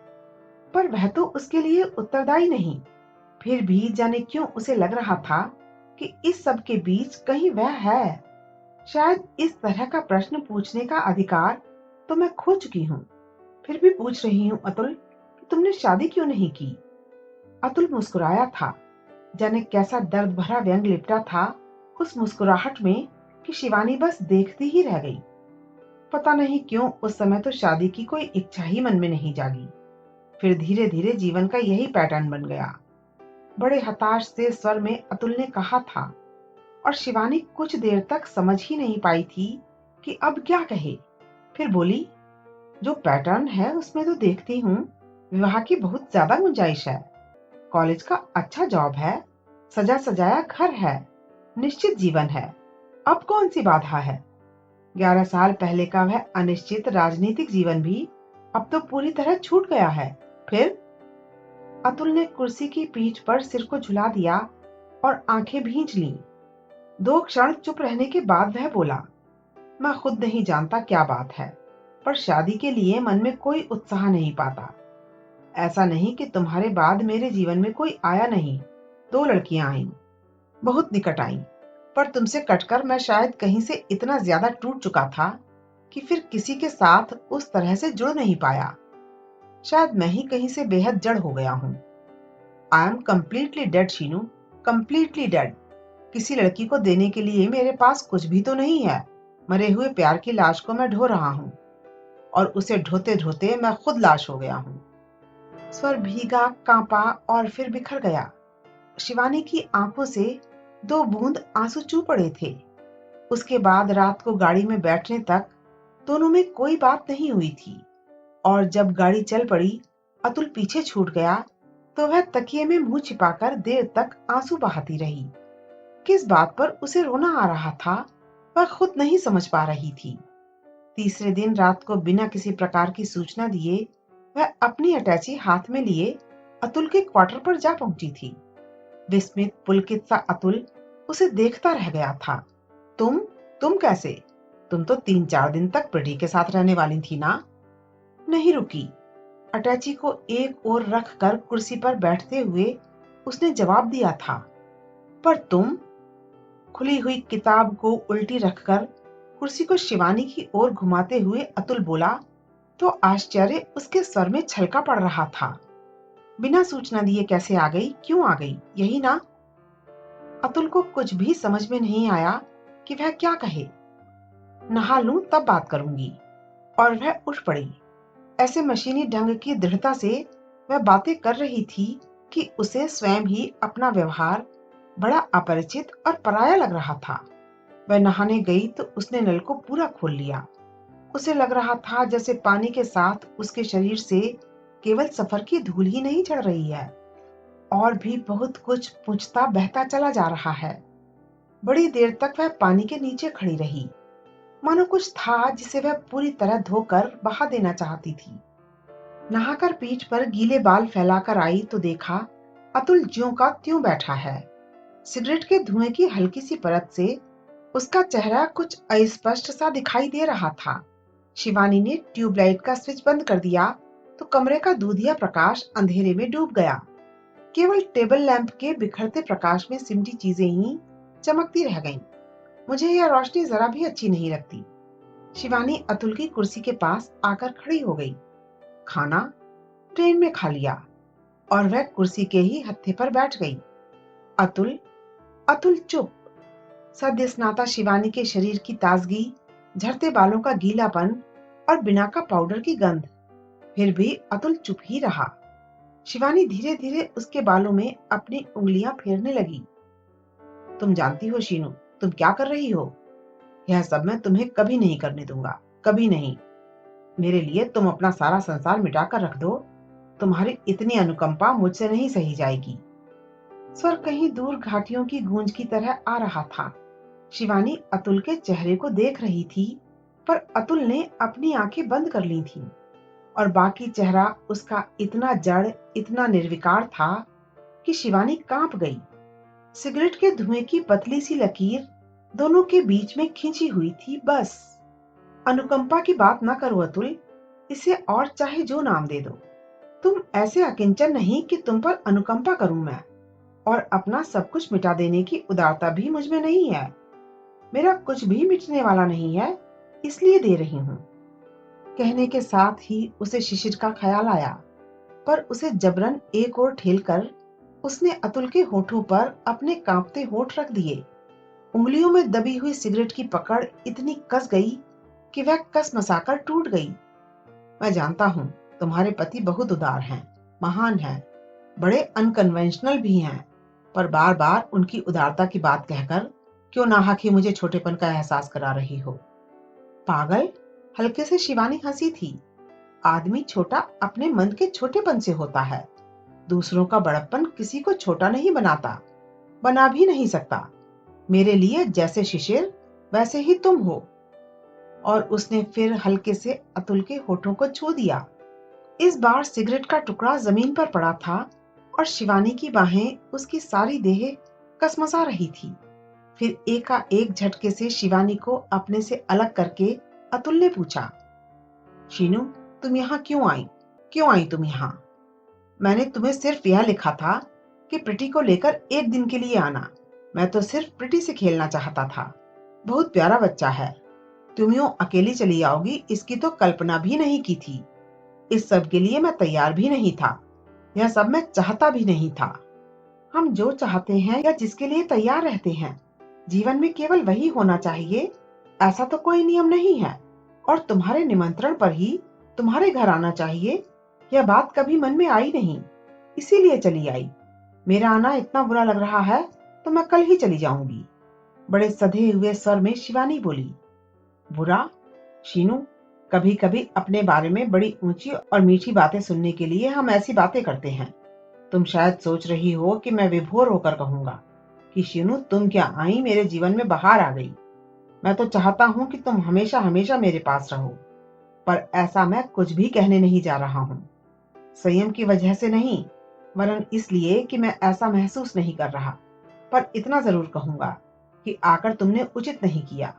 पर वह तो उसके लिए उत्तरदायी नहीं। फिर भी जाने क्यों उसे लग रहा था कि इस सब के बीच कहीं वह है। शायद इस तरह का प्रश्न पूछने का अधिकार तो मैं खो चुकी हूँ। फिर भी पूछ रही हूँ अतुल, कि तुमने शादी क्यों नहीं की? अतुल मुस्कुराया था। जाने कैसा दर्द भरा व्यंग लिपटा था उस मुस्कुराहट में कि शिवानी बस देखती ही रह गई। पता नहीं क्यों उस समय तो शादी की कोई इच्छा ही मन में नहीं जागी। फिर धीरे धीरे जीवन का यही पैटर्न बन गया। बड़े हताश से स्वर में अतुल ने कहा था और शिवानी कुछ देर तक समझ ही नहीं पाई थी कि अब क्या कहे। फिर बोली, जो पैटर्न है उसमें तो देखती हूँ विवाह की बहुत ज्यादा गुंजाइश है। कॉलेज का अच्छा जॉब है, सजा सजाया घर है, निश्चित जीवन है। अब कौन सी बाधा है? 11 साल पहले का वह अनिश्चित राजनीतिक जीवन भी अब तो पूरी तरह छूट गया है। फिर अतुल ने कुर्सी की पीठ पर सिर को झुला दिया और आंखें भींच लीं। 2 क्षण चुप रहने के बाद वह बोला, मैं खुद नहीं जानता क्या बात है, पर शादी के लिए मन में कोई उत्साह नहीं पाता। ऐसा नहीं कि तुम्हारे बाद मेरे जीवन में कोई आया नहीं। 2 लड़कियां आईं, बहुत निकट आईं, पर तुमसे कटकर मैं शायद कहीं से इतना ज्यादा टूट चुका था कि फिर किसी के साथ उस तरह से जुड़ नहीं पाया। शायद मैं ही कहीं से बेहद जड़ हो गया हूँ। I am completely dead Sheenu, completely dead. किसी लड़की को देने के लिए मेरे पास कुछ भी तो नहीं है। मरे हुए प्यार की लाश को मैं ढो रहा हूँ और उसे ढोते ढोते मैं खुद लाश हो गया हूँ। स्वर भीगा, कांपा और फिर बिखर गया। शिवानी की आंखों से 2 बूंद आंसू चू पड़े थे। उसके बाद रात को गाड़ी में बैठने तक दोनों में कोई बात नहीं हुई थी और जब गाड़ी चल पड़ी, अतुल पीछे छूट गया तो वह तकिए में मुंह छिपाकर देर तक आंसू बहाती रही। किस बात पर उसे रोना आ रहा था वह खुद नहीं समझ पा रही थी। तीसरे दिन रात को बिना किसी प्रकार की सूचना दिए वह अपनी अटैची हाथ में लिए अतुल के क्वार्टर पर जा पहुंची थी। विस्मित पुलकित सा अतुल उसे देखता रह गया था। तुम कैसे? तुम तो 3-4 दिन तक प्रीति के साथ रहने वाली थी ना? नहीं रुकी। अटैची को एक ओर रख कर कुर्सी पर बैठते हुए उसने जवाब दिया था। पर तुम? खुली हुई किताब को उल्टी रखकर कुर्सी को शिवानी की ओर घुमाते हुए अतुल बोला तो आश्चर्य उसके स्वर में छलका पड़ रहा था। बिना सूचना दिए कैसे आ गई? क्यों आ गई? यही ना? अतुल को कुछ भी समझ में नहीं आया कि वह क्या कहे। नहा लूं तब बात करूंगी। और वह उठ पड़ी। ऐसे मशीनी ढंग की दृढ़ता से वह बातें कर रही थी कि उसे स्वयं ही अपना व्यवहार बड़ा अपरिचित और पराया लग रहा था। वह नहाने गई तो उसने नल को पूरा खोल लिया। उसे लग रहा था जैसे पानी के साथ उसके शरीर से केवल सफर की धूल ही नहीं चढ़ रही है, और भी बहुत कुछ पूछता बहता चला जा रहा है। बड़ी देर तक वह पानी के नीचे खड़ी रही, मानो कुछ था जिसे वह पूरी तरह धोकर बहा देना चाहती थी। नहाकर पीठ पर गीले बाल फैलाकर आई तो देखा अतुल ज्यों का त्यों बैठा है। सिगरेट के धुएं की हल्की सी परत से उसका चेहरा कुछ अस्पष्ट सा दिखाई दे रहा था। शिवानी ने ट्यूबलाइट का स्विच बंद कर दिया तो कमरे का दूधिया प्रकाश अंधेरे में डूब गया। केवल टेबल लैंप के बिखरते प्रकाश में सिमटी चीजें ही चमकती रह गईं। मुझे यह रोशनी जरा भी अच्छी नहीं लगती। शिवानी अतुल की कुर्सी के पास आकर खड़ी हो गई। खाना ट्रेन में खा लिया। और वह कुर्सी के ही हत्थे पर बैठ गई। अतुल अतुल चुप। सद्य स्नाता शिवानी के शरीर की ताजगी, झड़ते बालों का गीलापन और बिना का पाउडर की गंध। फिर भी अतुल चुप ही रहा। शिवानी धीरे धीरे उसके बालों में अपनी उंगलियां फेरने लगी। तुम जानती हो शीनू, तुम क्या कर रही हो? यह सब मैं तुम्हें कभी नहीं करने दूंगा, कभी नहीं। मेरे लिए तुम अपना सारा संसार मिटाकर रख दो। तुम्हारी इतनी अनुकंपा मुझसे नहीं सही जाएगी। स्वर कहीं दूर घाटियों की गूंज की तरह आ रहा था। शिवानी अतुल के चेहरे को देख रही थी, पर अतुल ने अपनी आंखें बंद कर ली थीं और बाकी चेहरा उसका इतना जड़, इतना निर्विकार था कि शिवानी कांप गई। सिगरेट के धुएं की पतली सी लकीर दोनों के बीच में खींची हुई थी। बस अनुकंपा की बात ना करो अतुल, इसे और चाहे जो नाम दे दो। तुम ऐसे अकिंचन नहीं कि तुम पर अनुकंपा करूं मैं, और अपना सब कुछ मिटा देने की उदारता भी मुझ में नहीं है। मेरा कुछ भी मिटने वाला नहीं है, इसलिए दे रही हूं। कहने के साथ ही उसे शिशिर का ख्याल आया, पर उसे जबरन एक ओर ठेलकर उसने अतुल के होठों पर अपने कांपते होठ रख दिए। उंगलियों में दबी हुई सिगरेट की पकड़ इतनी कस गई कि वह कस मसाकर टूट गई। मैं जानता हूं तुम्हारे पति बहुत उदार हैं, महान हैं, बड़े अनकन्वेंशनल भी हैं, पर बार बार उनकी उदारता की बात कहकर क्यों नाहक ही मुझे छोटेपन का एहसास करा रही हो? पागल! हल्के से शिवानी हंसी थी। आदमी छोटा अपने मन के छोटेपन से होता है। दूसरों का बड़प्पन किसी को छोटा नहीं बनाता, बना भी नहीं सकता। मेरे लिए जैसे शिशिर वैसे ही तुम हो। और उसने फिर हल्के से अतुल के होठों को छू दिया। इस बार सिगरेट का टुकड़ा जमीन पर पड़ा था और शिवानी की बाहें उसकी सारी देह कसमसा रही थी। फिर एकाएक झटके से शिवानी को अपने से अलग करके अतुल ने पूछा, शीनू, तुम यहाँ क्यों आई? क्यों आई तुम यहाँ? मैंने तुम्हें सिर्फ यह लिखा था कि प्रीति को लेकर एक दिन के लिए आना। मैं तो सिर्फ प्रीति से खेलना चाहता था। बहुत प्यारा बच्चा है। तुम यूं अकेली चली आओगी इसकी तो कल्पना भी नहीं की थी। इस सब के लिए मैं तैयार भी नहीं था। यह सब मैं चाहता भी नहीं था। हम जो चाहते हैं या जिसके लिए तैयार रहते हैं, जीवन में केवल वही होना चाहिए, ऐसा तो कोई नियम नहीं है। और तुम्हारे निमंत्रण पर ही तुम्हारे घर आना चाहिए, यह बात कभी मन में आई नहीं, इसीलिए चली आई। मेरा आना इतना बुरा लग रहा है तो मैं कल ही चली जाऊंगी। बड़े सधे हुए स्वर में शिवानी बोली। बुरा? शीनू, कभी कभी अपने बारे में बड़ी ऊंची और मीठी बातें सुनने के लिए हम ऐसी बातें करते हैं। तुम शायद सोच रही हो कि मैं विभोर होकर कहूंगा कि शीनू, तुम क्या आई, मेरे जीवन में बहार आ गई। मैं तो चाहता हूं कि तुम हमेशा हमेशा मेरे पास रहो, पर ऐसा मैं कुछ भी कहने नहीं जा रहा हूं। संयम की वजह से नहीं, वरन इसलिए कि मैं ऐसा महसूस नहीं कर रहा। पर इतना जरूर कहूंगा कि आकर तुमने उचित नहीं किया।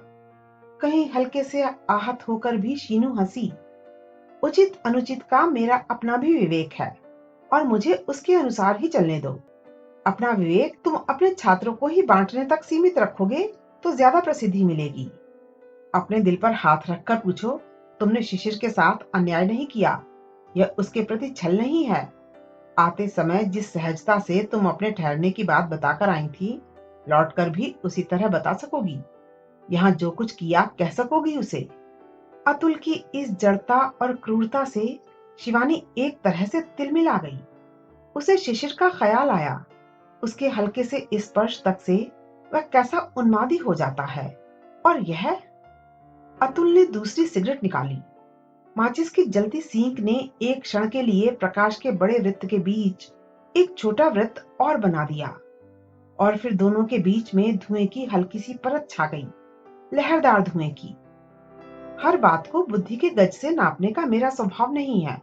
कहीं हल्के से आहत होकर भी शीनू हंसी। उचित अनुचित का मेरा अपना भी विवेक है और मुझे उसके अनुसार ही चलने दो। अपना विवेक तुम अपने छात्रों को ही बांटने तक सीमित रखोगे तो ज्यादा प्रसिद्धि मिलेगी। अपने दिल पर हाथ रखकर पूछो, तुमने शिशिर के साथ अन्याय नहीं किया। यह उसके प्रति छल नहीं है। आते समय जिस सहजता से तुम अपने ठहरने की बात बताकर आई थी, लौटकर भी उसी तरह बता सकोगी। यहाँ जो कुछ किया कह सकोगी उसे। अतुल की इस जड़ता और क्रूरता से शिवानी एक तरह से तिलमिला गई। उसे शिशिर का ख्याल आया। उसके हल्के से स्पर्श तक से वह कैसा उन्मादी हो जाता है। और यह। अतुल ने दूसरी सिगरेट निकाली। माचिस की जलती सींक ने एक क्षण के लिए प्रकाश के बड़े वृत्त के बीच एक छोटा वृत्त और बना दिया, और फिर दोनों के बीच में धुएं की हल्की सी परत छा गई, लहरदार धुएं की। हर बात को बुद्धि के गज से नापने का मेरा स्वभाव नहीं है।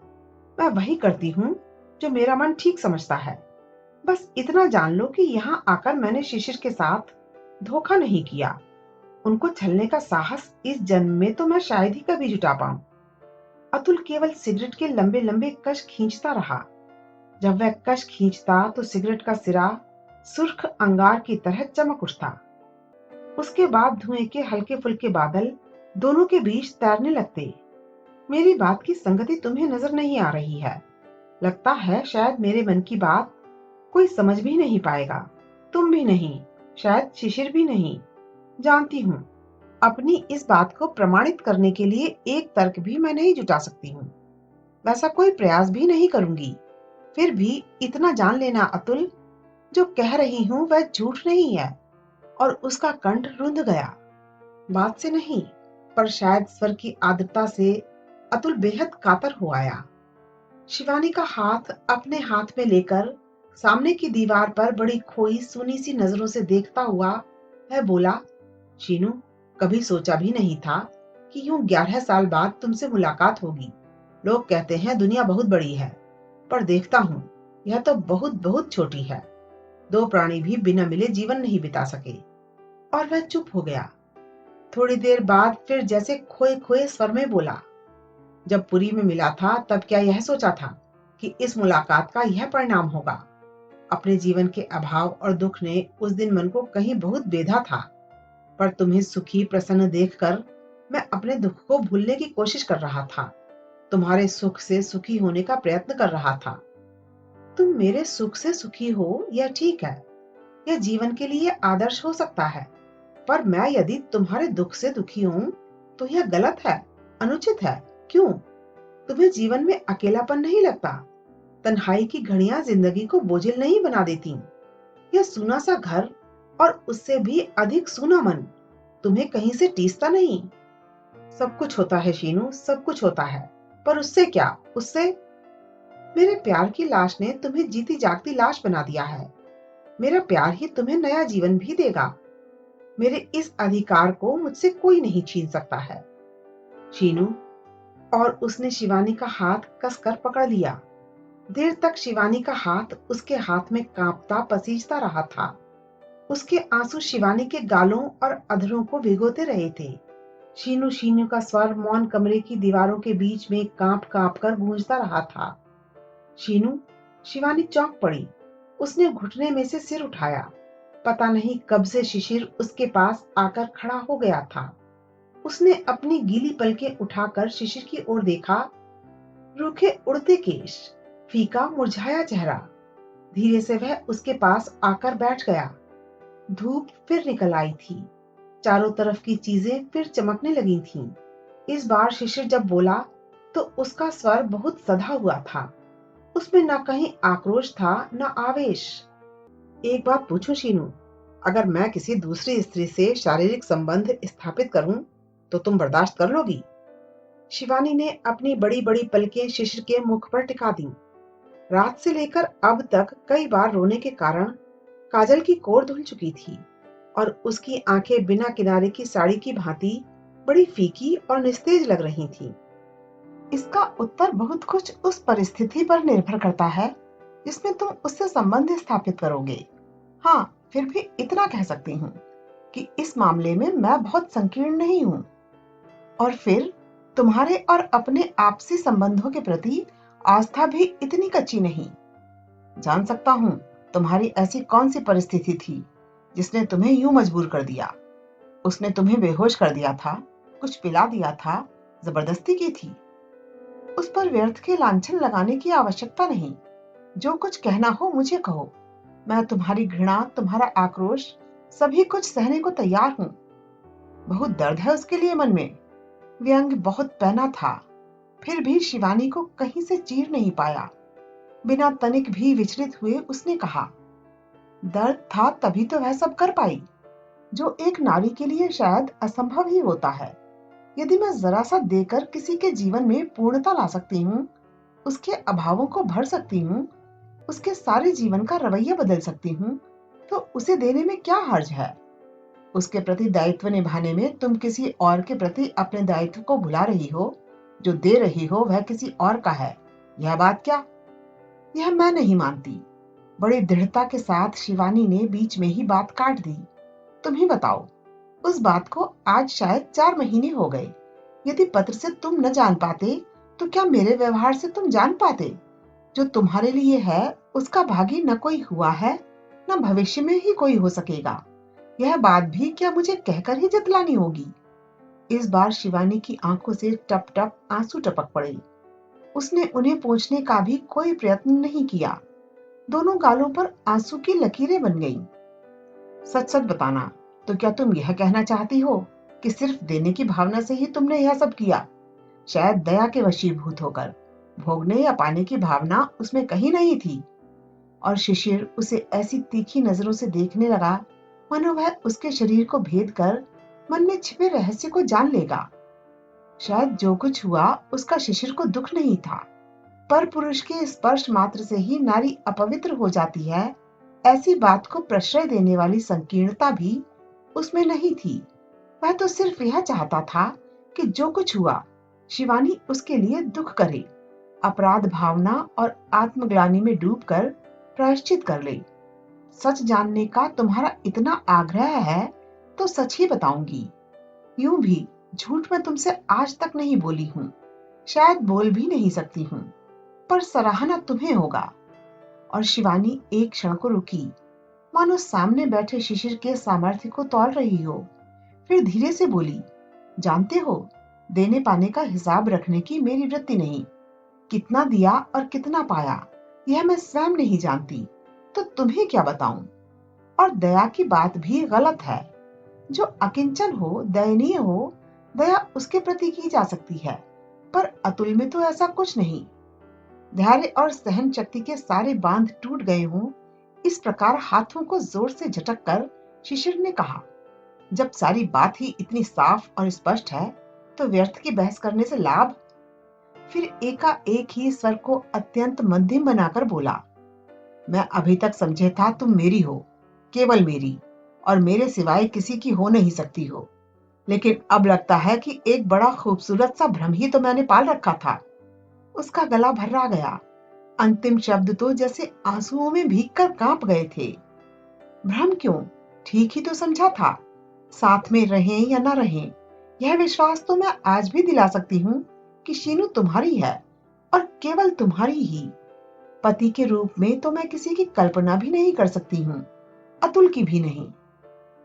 मैं वही करती हूँ जो मेरा मन ठीक समझता है। बस इतना जान लो कि यहाँ आकर मैंने शिशिर के साथ धोखा नहीं किया। उनको छलने का साहस इस जन्म में तो मैं शायद ही कभी जुटा पाऊं। अतुल केवल सिगरेट के लंबे लंबे कश खींचता रहा। जब वह कश खींचता तो सिगरेट का सिरा सुर्ख अंगार की तरह चमक उठता। उसके बाद धुएं के हल्के फुल्के बादल दोनों के बीच तैरने लगते। मेरी बात की संगति तुम्हें नजर नहीं आ रही है। लगता है शायद मेरे मन की बात कोई समझ भी नहीं पाएगा। तुम भी नहीं, शायद शिशिर भी नहीं। जानती हूँ, अपनी इस बात को प्रमाणित करने के लिए एक तर्क भी मैं नहीं जुटा सकती हूँ। वैसा कोई प्रयास भी नहीं करूंगी। फिर भी इतना जान लेना अतुल, जो कह रही हूँ वह झूठ नहीं है। और उसका कंठ रुंध गया। बात से नहीं, पर शायद स्वर की आर्द्रता से अतुल बेहद कातर हो आया। शिवानी का हाथ अपने हाथ में लेकर सामने की दीवार पर बड़ी खोई सुनी सी नजरों से देखता हुआ वह बोला, शीनू, कभी सोचा भी नहीं था कि यूं 11 साल बाद तुमसे मुलाकात होगी। लोग कहते हैं दुनिया बहुत बड़ी है, पर देखता हूँ यह तो बहुत बहुत छोटी है। दो प्राणी भी बिना मिले जीवन नहीं बिता सके। और वह चुप हो गया। थोड़ी देर बाद फिर जैसे खोए खोए स्वर में बोला, जब पुरी में मिला था तब क्या यह सोचा था कि इस मुलाकात का यह परिणाम होगा। अपने जीवन के अभाव और दुख ने उस दिन मन को कहीं बहुत बेधा था, पर तुम्हें सुखी प्रसन्न देखकर मैं अपने दुख को भूलने की कोशिश कर रहा था। तुम्हारे सुख से सुखी होने का प्रयत्न कर रहा था। तुम मेरे सुख से सुखी हो यह ठीक है, यह जीवन के लिए आदर्श हो सकता है। पर मैं यदि तुम्हारे दुख से दुखी हूं तो यह गलत है, अनुचित है। क्यों? तुम्हें जीवन में अकेलापन नहीं लगता? तन्हाई की घड़ियां जिंदगी को बोझिल नहीं बना देती? यह सूना सा घर और उससे भी अधिक सूना मन तुम्हें कहीं से टीसता नहीं? सब कुछ होता है शीनू, सब कुछ होता है, पर उससे क्या? उससे मेरे प्यार की लाश ने तुम्हें जीती जागती लाश बना दिया है। मेरा प्यार ही तुम्हें नया जीवन भी देगा। मेरे इस अधिकार को मुझसे कोई नहीं छीन सकता है, शीनू। और उसने शिवानी का हाथ कसकर पकड़ लिया। देर तक शिवानी का हाथ उसके हाथ में कांपता पसीजता रहा था। उसके आंसू शिवानी के गालों और अधरों को भिगोते रहे थे। शीनू शीनू का स्वर मौन कमरे की दीवारों के बीच में कांप कांप कर गूंजता रहा था। शीनू। शिवानी चौंक पड़ी। उसने घुटने में से सिर उठाया। पता नहीं कब से शिशिर उसके पास आकर खड़ा हो गया था। उसने अपनी गीली पलकें उठाकर शिशिर की ओर देखा। रूखे उड़ते केश, फीका मुरझाया चेहरा। धीरे से वह उसके पास आकर बैठ गया। धूप फिर निकल आई थी। चारों तरफ की चीजें फिर चमकने लगी थीं। इस बार शिशिर जब बोला तो उसका स्वर बहुत सधा हुआ था। उसमें न कहीं आक्रोश था न आवेश। एक बात पूछूं शीनू, अगर मैं किसी दूसरी स्त्री से शारीरिक संबंध स्थापित करूं तो तुम बर्दाश्त कर लोगी? शिवानी ने अपनी बड़ी बड़ी पलकें शिशिर के मुख पर टिका दी। रात से लेकर अब तक कई बार रोने के कारण काजल की कोर धुल चुकी थी और उसकी आंखें बिना किनारे की साड़ी की भांति बड़ी फीकी और निस्तेज लग रही थीं। इसका उत्तर बहुत कुछ उस परिस्थिति पर निर्भर करता है जिसमें तुम उससे संबंध स्थापित करोगे। हाँ, फिर भी इतना कह सकती हूँ कि इस मामले में मैं बहुत संकीर्ण नहीं हूँ। और फिर तुम्हारे और अपने आपसी संबंधों के प्रति आस्था भी इतनी कच्ची नहीं। जान सकता हूँ तुम्हारी ऐसी कौन सी परिस्थिति थी जिसने तुम्हें यूं मजबूर कर दिया। उसने तुम्हें बेहोश कर दिया था, कुछ पिला दिया था, जबरदस्ती की थी। उस पर व्यर्थ के लांछन लगाने की आवश्यकता नहीं। जो कुछ कहना हो मुझे कहो। मैं तुम्हारी घृणा, तुम्हारा आक्रोश, सभी कुछ सहने को तैयार हूँ। बहुत दर्द है उसके लिए मन में। व्यंग बहुत पैना था, फिर भी शिवानी को कहीं से चीर नहीं पाया। बिना तनिक भी विचलित हुए उसने कहा, दर्द था तभी तो वह सब कर पाई, जो एक नारी के लिए शायद असंभव ही होता है। यदि मैं जरा सा देकर किसी के जीवन में पूर्णता ला सकती हूँ, उसके अभावों को भर सकती हूँ, उसके सारे जीवन का रवैया बदल सकती हूँ, तो उसे देने में क्या हर्ज है। उसके प्रति दायित्व निभाने में तुम किसी और के प्रति अपने दायित्व को भुला रही हो। जो दे रही हो वह किसी और का है। यह बात क्या? यह मैं नहीं मानती। बड़ी दृढ़ता के साथ शिवानी ने बीच में ही बात काट दी। तुम ही बताओ, उस बात को आज शायद 4 महीने हो गए। यदि पत्र से तुम न जान पाते तो क्या मेरे व्यवहार से तुम जान पाते? जो तुम्हारे लिए है उसका भागी न कोई हुआ है, न भविष्य में ही कोई हो सकेगा। यह बात भी क्या मुझे कहकर ही जतलानी होगी? इस बार शिवानी की आंखों से टप टप आंसू टपक पड़े। उसने उन्हें पोंछने का भी कोई प्रयत्न नहीं किया। दोनों गालों पर आंसू की लकीरें बन गईं। सच सच बताना, तो क्या तुम यह कहना चाहती हो कि सिर्फ देने की भावना से ही तुमने यह सब किया? शायद दया के वशीभूत होकर। भोगने या पाने की भावना उसमें कहीं नहीं थी। और शिशिर उसे ऐसी तीखी नजरों से देखने लगा मानो वह उसके शरीर को भेद कर मन में छिपे रहस्य को जान लेगा। शायद जो कुछ हुआ उसका शिशिर को दुख नहीं था, पर पुरुष के स्पर्श मात्र से ही नारी अपवित्र हो जाती है, ऐसी बात को प्रश्रय देने वाली संकीर्णता भी उसमें नहीं थी। वह तो सिर्फ यह चाहता था कि जो कुछ हुआ शिवानी उसके लिए दुख करे, अपराध भावना और आत्मग्लानि में डूबकर प्रायश्चित कर ले। सच जानने का तुम्हारा इतना आग्रह है तो सच ही बताऊंगी। यूं भी झूठ मैं तुमसे आज तक नहीं बोली हूँ, शायद बोल भी नहीं सकती हूँ, पर सराहना तुम्हें होगा। और शिवानी एक क्षण को रुकी, मानो सामने बैठे शिशिर के सामर्थ्य को तौल रही हो। फिर धीरे से बोली, जानते हो, देने पाने का हिसाब रखने की मेरी वृत्ति नहीं। कितना दिया और कितना पाया यह मैं स्वयं नहीं जानती, तो तुम्हें क्या बताऊं। और दया की बात भी गलत है। जो अकिंचन हो, दयनीय हो, दया उसके प्रति की जा सकती है, पर अतुल में तो ऐसा कुछ नहीं। धैर्य और सहन शक्ति के सारे बांध टूट गए हों, इस प्रकार हाथों को जोर से झटक कर शिशिर ने कहा, जब सारी बात ही इतनी साफ और स्पष्ट है तो व्यर्थ की बहस करने से लाभ। फिर एकाएक ही स्वर को अत्यंत मंदिम बनाकर बोला, मैं अभी तक समझे था तुम मेरी हो, केवल मेरी, और मेरे सिवाय किसी की हो नहीं सकती हो। लेकिन अब लगता है कि एक बड़ा खूबसूरत सा भ्रम ही तो मैंने पाल रखा था। उसका गला भर्रा गया। अंतिम शब्द तो जैसे आंसुओं में भीगकर कांप गए थे। भ्रम क्यों, ठीक ही तो समझा था। साथ में रहें या ना रहें, यह विश्वास तो मैं आज भी दिला सकती हूँ कि शीनू तुम्हारी है, और केवल तुम्हारी ही। पति के रूप में तो मैं किसी की कल्पना भी नहीं कर सकती हूँ, अतुल की भी नहीं।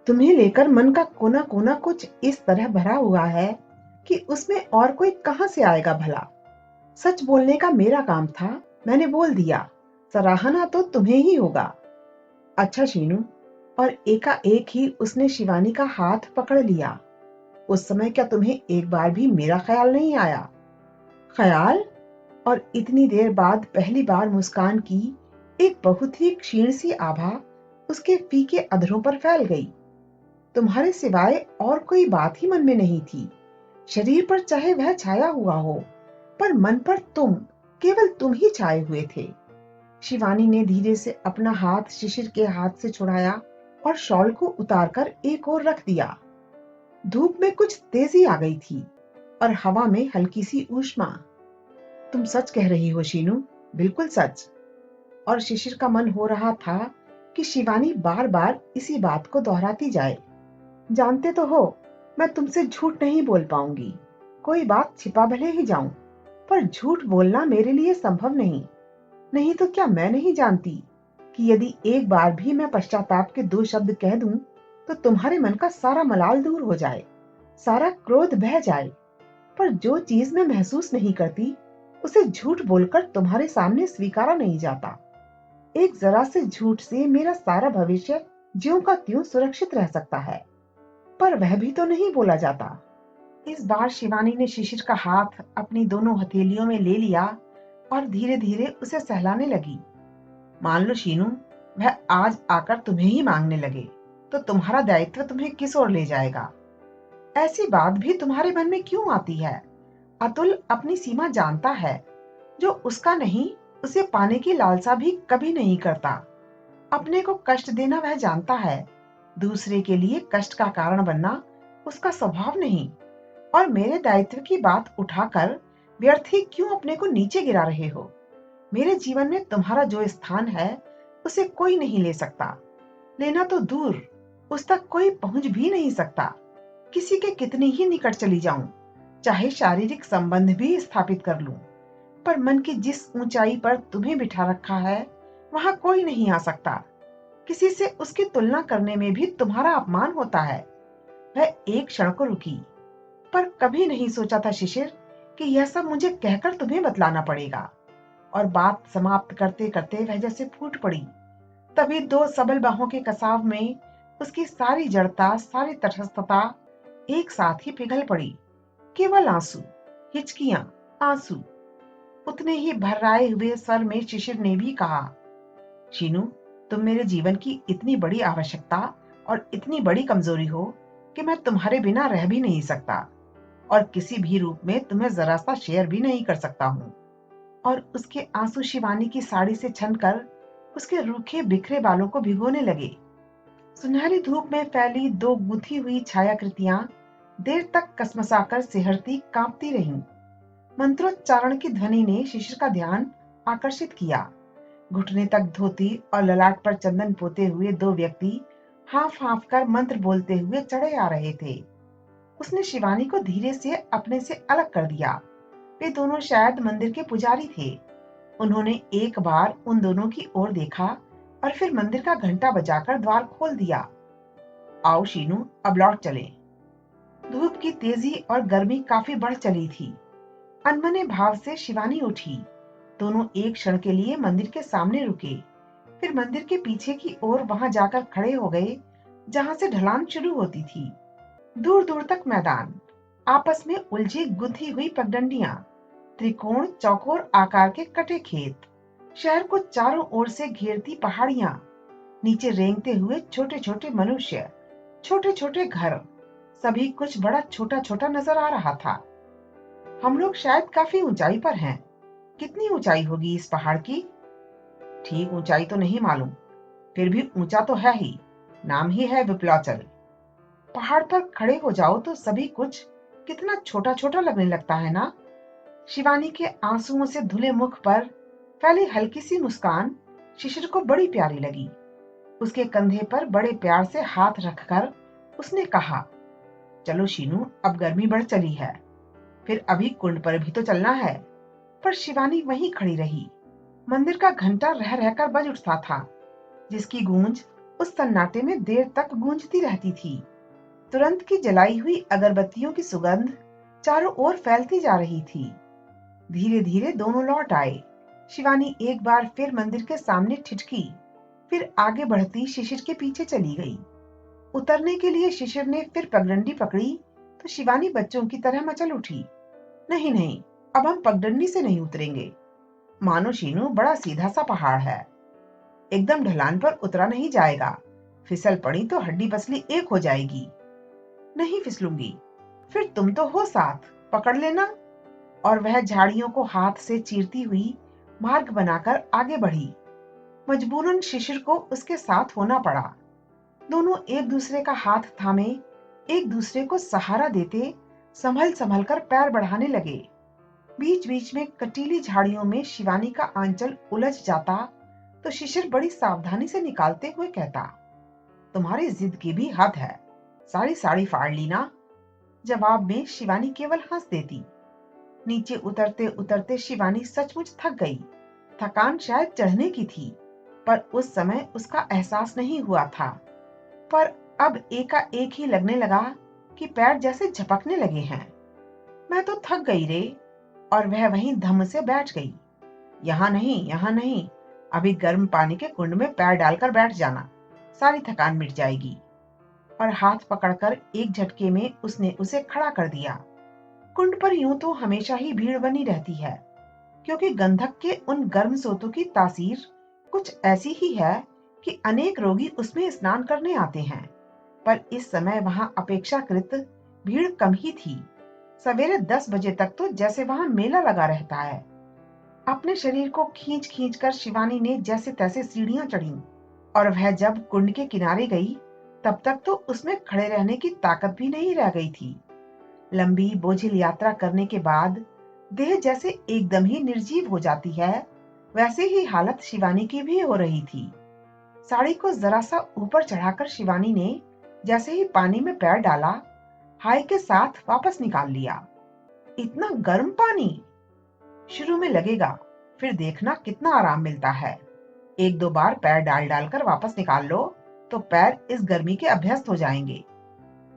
तुम्हें लेकर मन का कोना कोना कुछ इस तरह भरा हुआ है कि उसमें और कोई कहां से आएगा भला। सच बोलने का मेरा काम था, मैंने बोल दिया, सराहना तो तुम्हें ही होगा। अच्छा शीनू। और एकाएक ही उसने शिवानी का हाथ पकड़ लिया। उस समय क्या तुम्हें एक बार भी मेरा ख्याल नहीं आया? ख्याल? और इतनी देर बाद पहली बार मुस्कान की एक बहुत ही क्षीण सी आभा उसके फीके अधरों पर फैल गई। तुम्हारे सिवाय और कोई बात ही मन में नहीं थी। शरीर पर चाहे वह छाया हुआ हो, पर मन पर तुम, केवल तुम ही छाए हुए थे। शिवानी ने धीरे से अपना हाथ शिशिर के हाथ से छुड़ाया और शॉल को उतारकर एक ओर रख दिया। धूप में कुछ तेजी आ गई थी और हवा में हल्की सी ऊष्मा। तुम सच कह रही हो शीनू, बिल्कुल सच। और शिशिर का मन हो रहा था कि शिवानी बार बार इसी बात को दोहराती जाए। जानते तो हो, मैं तुमसे झूठ नहीं बोल पाऊंगी। कोई बात छिपा भले ही जाऊं, पर झूठ बोलना मेरे लिए संभव नहीं। नहीं तो क्या मैं नहीं जानती कि यदि एक बार भी मैं पश्चाताप के 2 शब्द कह दूं, तो तुम्हारे मन का सारा मलाल दूर हो जाए, सारा क्रोध बह जाए। पर जो चीज मैं महसूस नहीं करती, उसे झूठ बोलकर तुम्हारे सामने स्वीकारा नहीं जाता। एक जरा से झूठ से मेरा सारा भविष्य ज्यों का त्यों सुरक्षित रह सकता है, पर वह भी तो नहीं बोला जाता। इस बार शिवानी ने शिशिर का हाथ अपनी दोनों हथेलियों में ले लिया और धीरे धीरे उसे सहलाने लगी। मान लो शीनू, वह आज आकर तुम्हें ही मांगने लगे, तो तुम्हारा दायित्व तुम्हें किस ओर ले जाएगा? ऐसी बात भी तुम्हारे मन में क्यों आती है? अतुल अपनी सीमा जानता है। जो उसका नहीं, उसे पाने की लालसा भी कभी नहीं करता। अपने को कष्ट देना वह जानता है, दूसरे के लिए कष्ट का कारण बनना उसका स्वभाव नहीं। और मेरे दायित्व की बात उठाकर व्यर्थ ही क्यों अपने को नीचे गिरा रहे हो? मेरे जीवन में तुम्हारा जो स्थान है, उसे कोई नहीं ले सकता। लेना तो दूर, उस तक कोई पहुंच भी नहीं सकता। किसी के कितने ही निकट चली जाऊं, चाहे शारीरिक संबंध भी स्थापित कर लूं, पर मन की जिस ऊंचाई पर तुम्हें बिठा रखा है, वहां कोई नहीं आ सकता। किसी से उसकी तुलना करने में भी तुम्हारा अपमान होता है। वह एक क्षण को रुकी। पर कभी नहीं सोचा था शिशिर कि यह सब मुझे कहकर तुम्हें बतलाना पड़ेगा। और बात समाप्त करते करते वह जैसे फूट पड़ी। तभी 2 सबल बाहों के कसाव में उसकी सारी जड़ता, सारी तटस्थता एक साथ ही पिघल पड़ी। केवल आंसू, हिचकियां, आंसू। उतने ही भर्राए हुए स्वर में शिशिर ने भी कहा, शीनू, तुम मेरे जीवन की इतनी बड़ी आवश्यकता और इतनी बड़ी कमजोरी हो कि मैं तुम्हारे बिना रह भी नहीं सकता, और किसी भी रूप में तुम्हें जरा सा शेयर भी नहीं कर सकता हूँ। और उसके आंसू शिवानी की साड़ी से छनकर उसके रूखे बिखरे बालों को भिगोने लगे। सुनहरी धूप में फैली 2 गुथी हुई छायाकृतियां देर तक कसमसाकर सिहरती कांपती रहीं। मंत्रोच्चारण की ध्वनि ने शिशिर का ध्यान आकर्षित किया। घुटने तक धोती और ललाट पर चंदन पोते हुए 2 व्यक्ति हाफ हाफ कर मंत्र बोलते हुए चढ़े आ रहे थे। उसने शिवानी को धीरे से अपने से अलग कर दिया। वे दोनों शायद मंदिर के पुजारी थे। उन्होंने एक बार उन दोनों की ओर देखा और फिर मंदिर का घंटा बजाकर द्वार खोल दिया। आओ शीनू, अब लौट चलें। धूप की तेजी और गर्मी काफी बढ़ चली थी। अनमने भाव से शिवानी उठी। दोनों एक क्षण के लिए मंदिर के सामने रुके, फिर मंदिर के पीछे की ओर वहां जाकर खड़े हो गए, जहां से ढलान शुरू होती थी। दूर दूर तक मैदान, आपस में उलझी गुंथी हुई पगडंडियां, त्रिकोण चौकोर आकार के कटे खेत, शहर को चारों ओर से घेरती पहाड़ियां, नीचे रेंगते हुए छोटे छोटे मनुष्य, छोटे छोटे घर, सभी कुछ बड़ा छोटा छोटा नजर आ रहा था। हम लोग शायद काफी ऊंचाई पर हैं। कितनी ऊंचाई होगी इस पहाड़ की? ठीक ऊंचाई तो नहीं मालूम, फिर भी ऊंचा तो है ही। नाम ही है विप्लवाचल। पहाड़ पर खड़े हो जाओ तो सभी कुछ कितना छोटा छोटा लगने लगता है ना? शिवानी के आंसुओं से धुले मुख पर फैली हल्की सी मुस्कान शिशिर को बड़ी प्यारी लगी। उसके कंधे पर बड़े प्यार से हाथ रखकर उसने कहा, चलो शीनू, अब गर्मी बढ़ चली है, फिर अभी कुंड पर भी तो चलना है। पर शिवानी वहीं खड़ी रही। मंदिर का घंटा रह रहकर बज उठता था, जिसकी गूंज उस सन्नाटे में देर तक गूंजती रहती थी। तुरंत की जलाई हुई अगरबत्तियों की सुगंध चारों ओर फैलती जा रही थी। धीरे धीरे दोनों लौट आए। शिवानी एक बार फिर मंदिर के सामने ठिठकी, फिर आगे बढ़ती शिशिर के पीछे चली गई। उतरने के लिए शिशिर ने फिर पगडंडी पकड़ी तो शिवानी बच्चों की तरह मचल उठी। नहीं नहीं, अब हम पगडंडी से नहीं उतरेंगे। मानो शीनू, बड़ा सीधा सा पहाड़ है, एकदम ढलान पर उतरा नहीं जाएगा। फिसल पड़ी तो हड्डी पसली एक हो जाएगी। नहीं फिसलूंगी। फिर तुम तो हो साथ, पकड़ लेना। और वह झाड़ियों को हाथ से चीरती हुई मार्ग बनाकर आगे बढ़ी। मजबूरन शिशिर को उसके साथ होना पड़ा। दोनों एक दूसरे का हाथ थामे एक दूसरे को सहारा देते संभल संभल कर पैर बढ़ाने लगे। बीच बीच में कटीली झाड़ियों में शिवानी का आंचल उलझ जाता तो शिशिर बड़ी सावधानी से निकालते हुए कहता, तुम्हारी जिद की भी हद है, सारी साड़ी फाड़ ली ना। जवाब में शिवानी केवल हंस देती। नीचे उतरते उतरते शिवानी सचमुच थक गई। थकान शायद चढ़ने की थी, पर उस समय उसका एहसास नहीं हुआ था। पर अब एकाएक ही लगने लगा कि पैर जैसे झपकने लगे हैं। मैं तो थक गई रे। और वह वहीं धम्म से बैठ गई। यहाँ नहीं, यहाँ नहीं, अभी गर्म पानी के कुंड में पैर डालकर बैठ जाना, सारी थकान मिट जाएगी। और हाथ पकड़कर एक झटके में उसने उसे खड़ा कर दिया। कुंड पर यूं तो हमेशा ही भीड़ बनी रहती है, क्योंकि गंधक के उन गर्म सोतों की तासीर कुछ ऐसी ही है कि अनेक रोगी उसमें स्नान करने आते हैं। पर इस समय वहां अपेक्षाकृत भीड़ कम ही थी। सवेरे 10 बजे तक तो जैसे वहां मेला लगा रहता है। अपने शरीर को खींच खींच कर शिवानी ने जैसे तैसे सीढ़ियां चढ़ी, और वह जब कुंड के किनारे गई तब तक तो उसमें खड़े रहने की ताकत भी नहीं रह गई थी। लंबी बोझिल यात्रा करने के बाद देह जैसे एकदम ही निर्जीव हो जाती है, वैसे ही हालत शिवानी की भी हो रही थी। साड़ी को जरा सा ऊपर चढ़ाकर शिवानी ने जैसे ही पानी में पैर डाला, हाय के साथ वापस निकाल लिया। इतना गर्म पानी! शुरू में लगेगा, फिर देखना कितना आराम मिलता है। एक दो बार पैर डाल डालकर वापस निकाल लो तो पैर इस गर्मी के अभ्यस्त हो जाएंगे।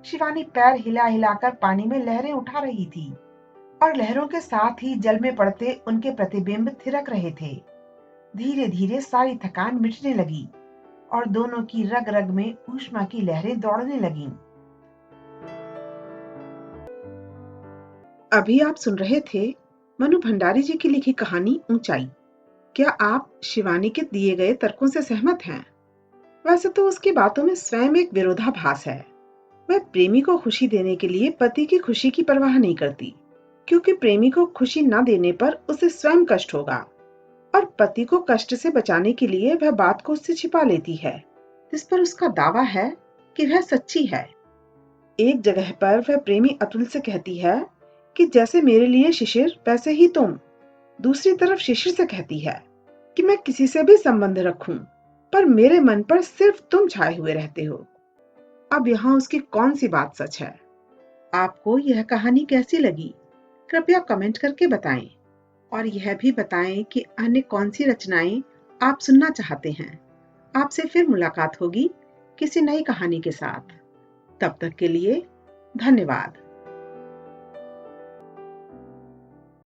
शिवानी पैर हिला हिलाकर पानी में लहरें उठा रही थी, और लहरों के साथ ही जल में पड़ते उनके प्रतिबिंब थिरक रहे थे। धीरे धीरे सारी थकान मिटने लगी और दोनों की रग रग में ऊष्मा की लहरें दौड़ने लगीं। अभी आप सुन रहे थे मनु भंडारी जी की लिखी कहानी ऊंचाई। क्या आप शिवानी के दिए गए तर्कों से सहमत हैं? वैसे तो उसकी बातों में स्वयं एक विरोधाभास है। वह प्रेमी को खुशी देने के लिए पति की खुशी की परवाह नहीं करती, क्योंकि प्रेमी को खुशी न देने पर उसे स्वयं कष्ट होगा, और पति को कष्ट से बचाने के लिए वह बात को उससे छिपा लेती है, जिस पर उसका दावा है कि वह सच्ची है। एक जगह पर वह प्रेमी अतुल से कहती है कि जैसे मेरे लिए शिशिर वैसे ही तुम। दूसरी तरफ शिशिर से कहती है कि मैं किसी से भी संबंध रखूं, पर मेरे मन पर सिर्फ तुम छाए हुए रहते हो। अब यहाँ उसकी कौन सी बात सच है? आपको यह कहानी कैसी लगी? कृपया कमेंट करके बताएं, और यह भी बताएं कि अन्य कौन सी रचनाएं आप सुनना चाहते हैं। आपसे फिर मुलाकात होगी किसी नई कहानी के साथ। तब तक के लिए धन्यवाद।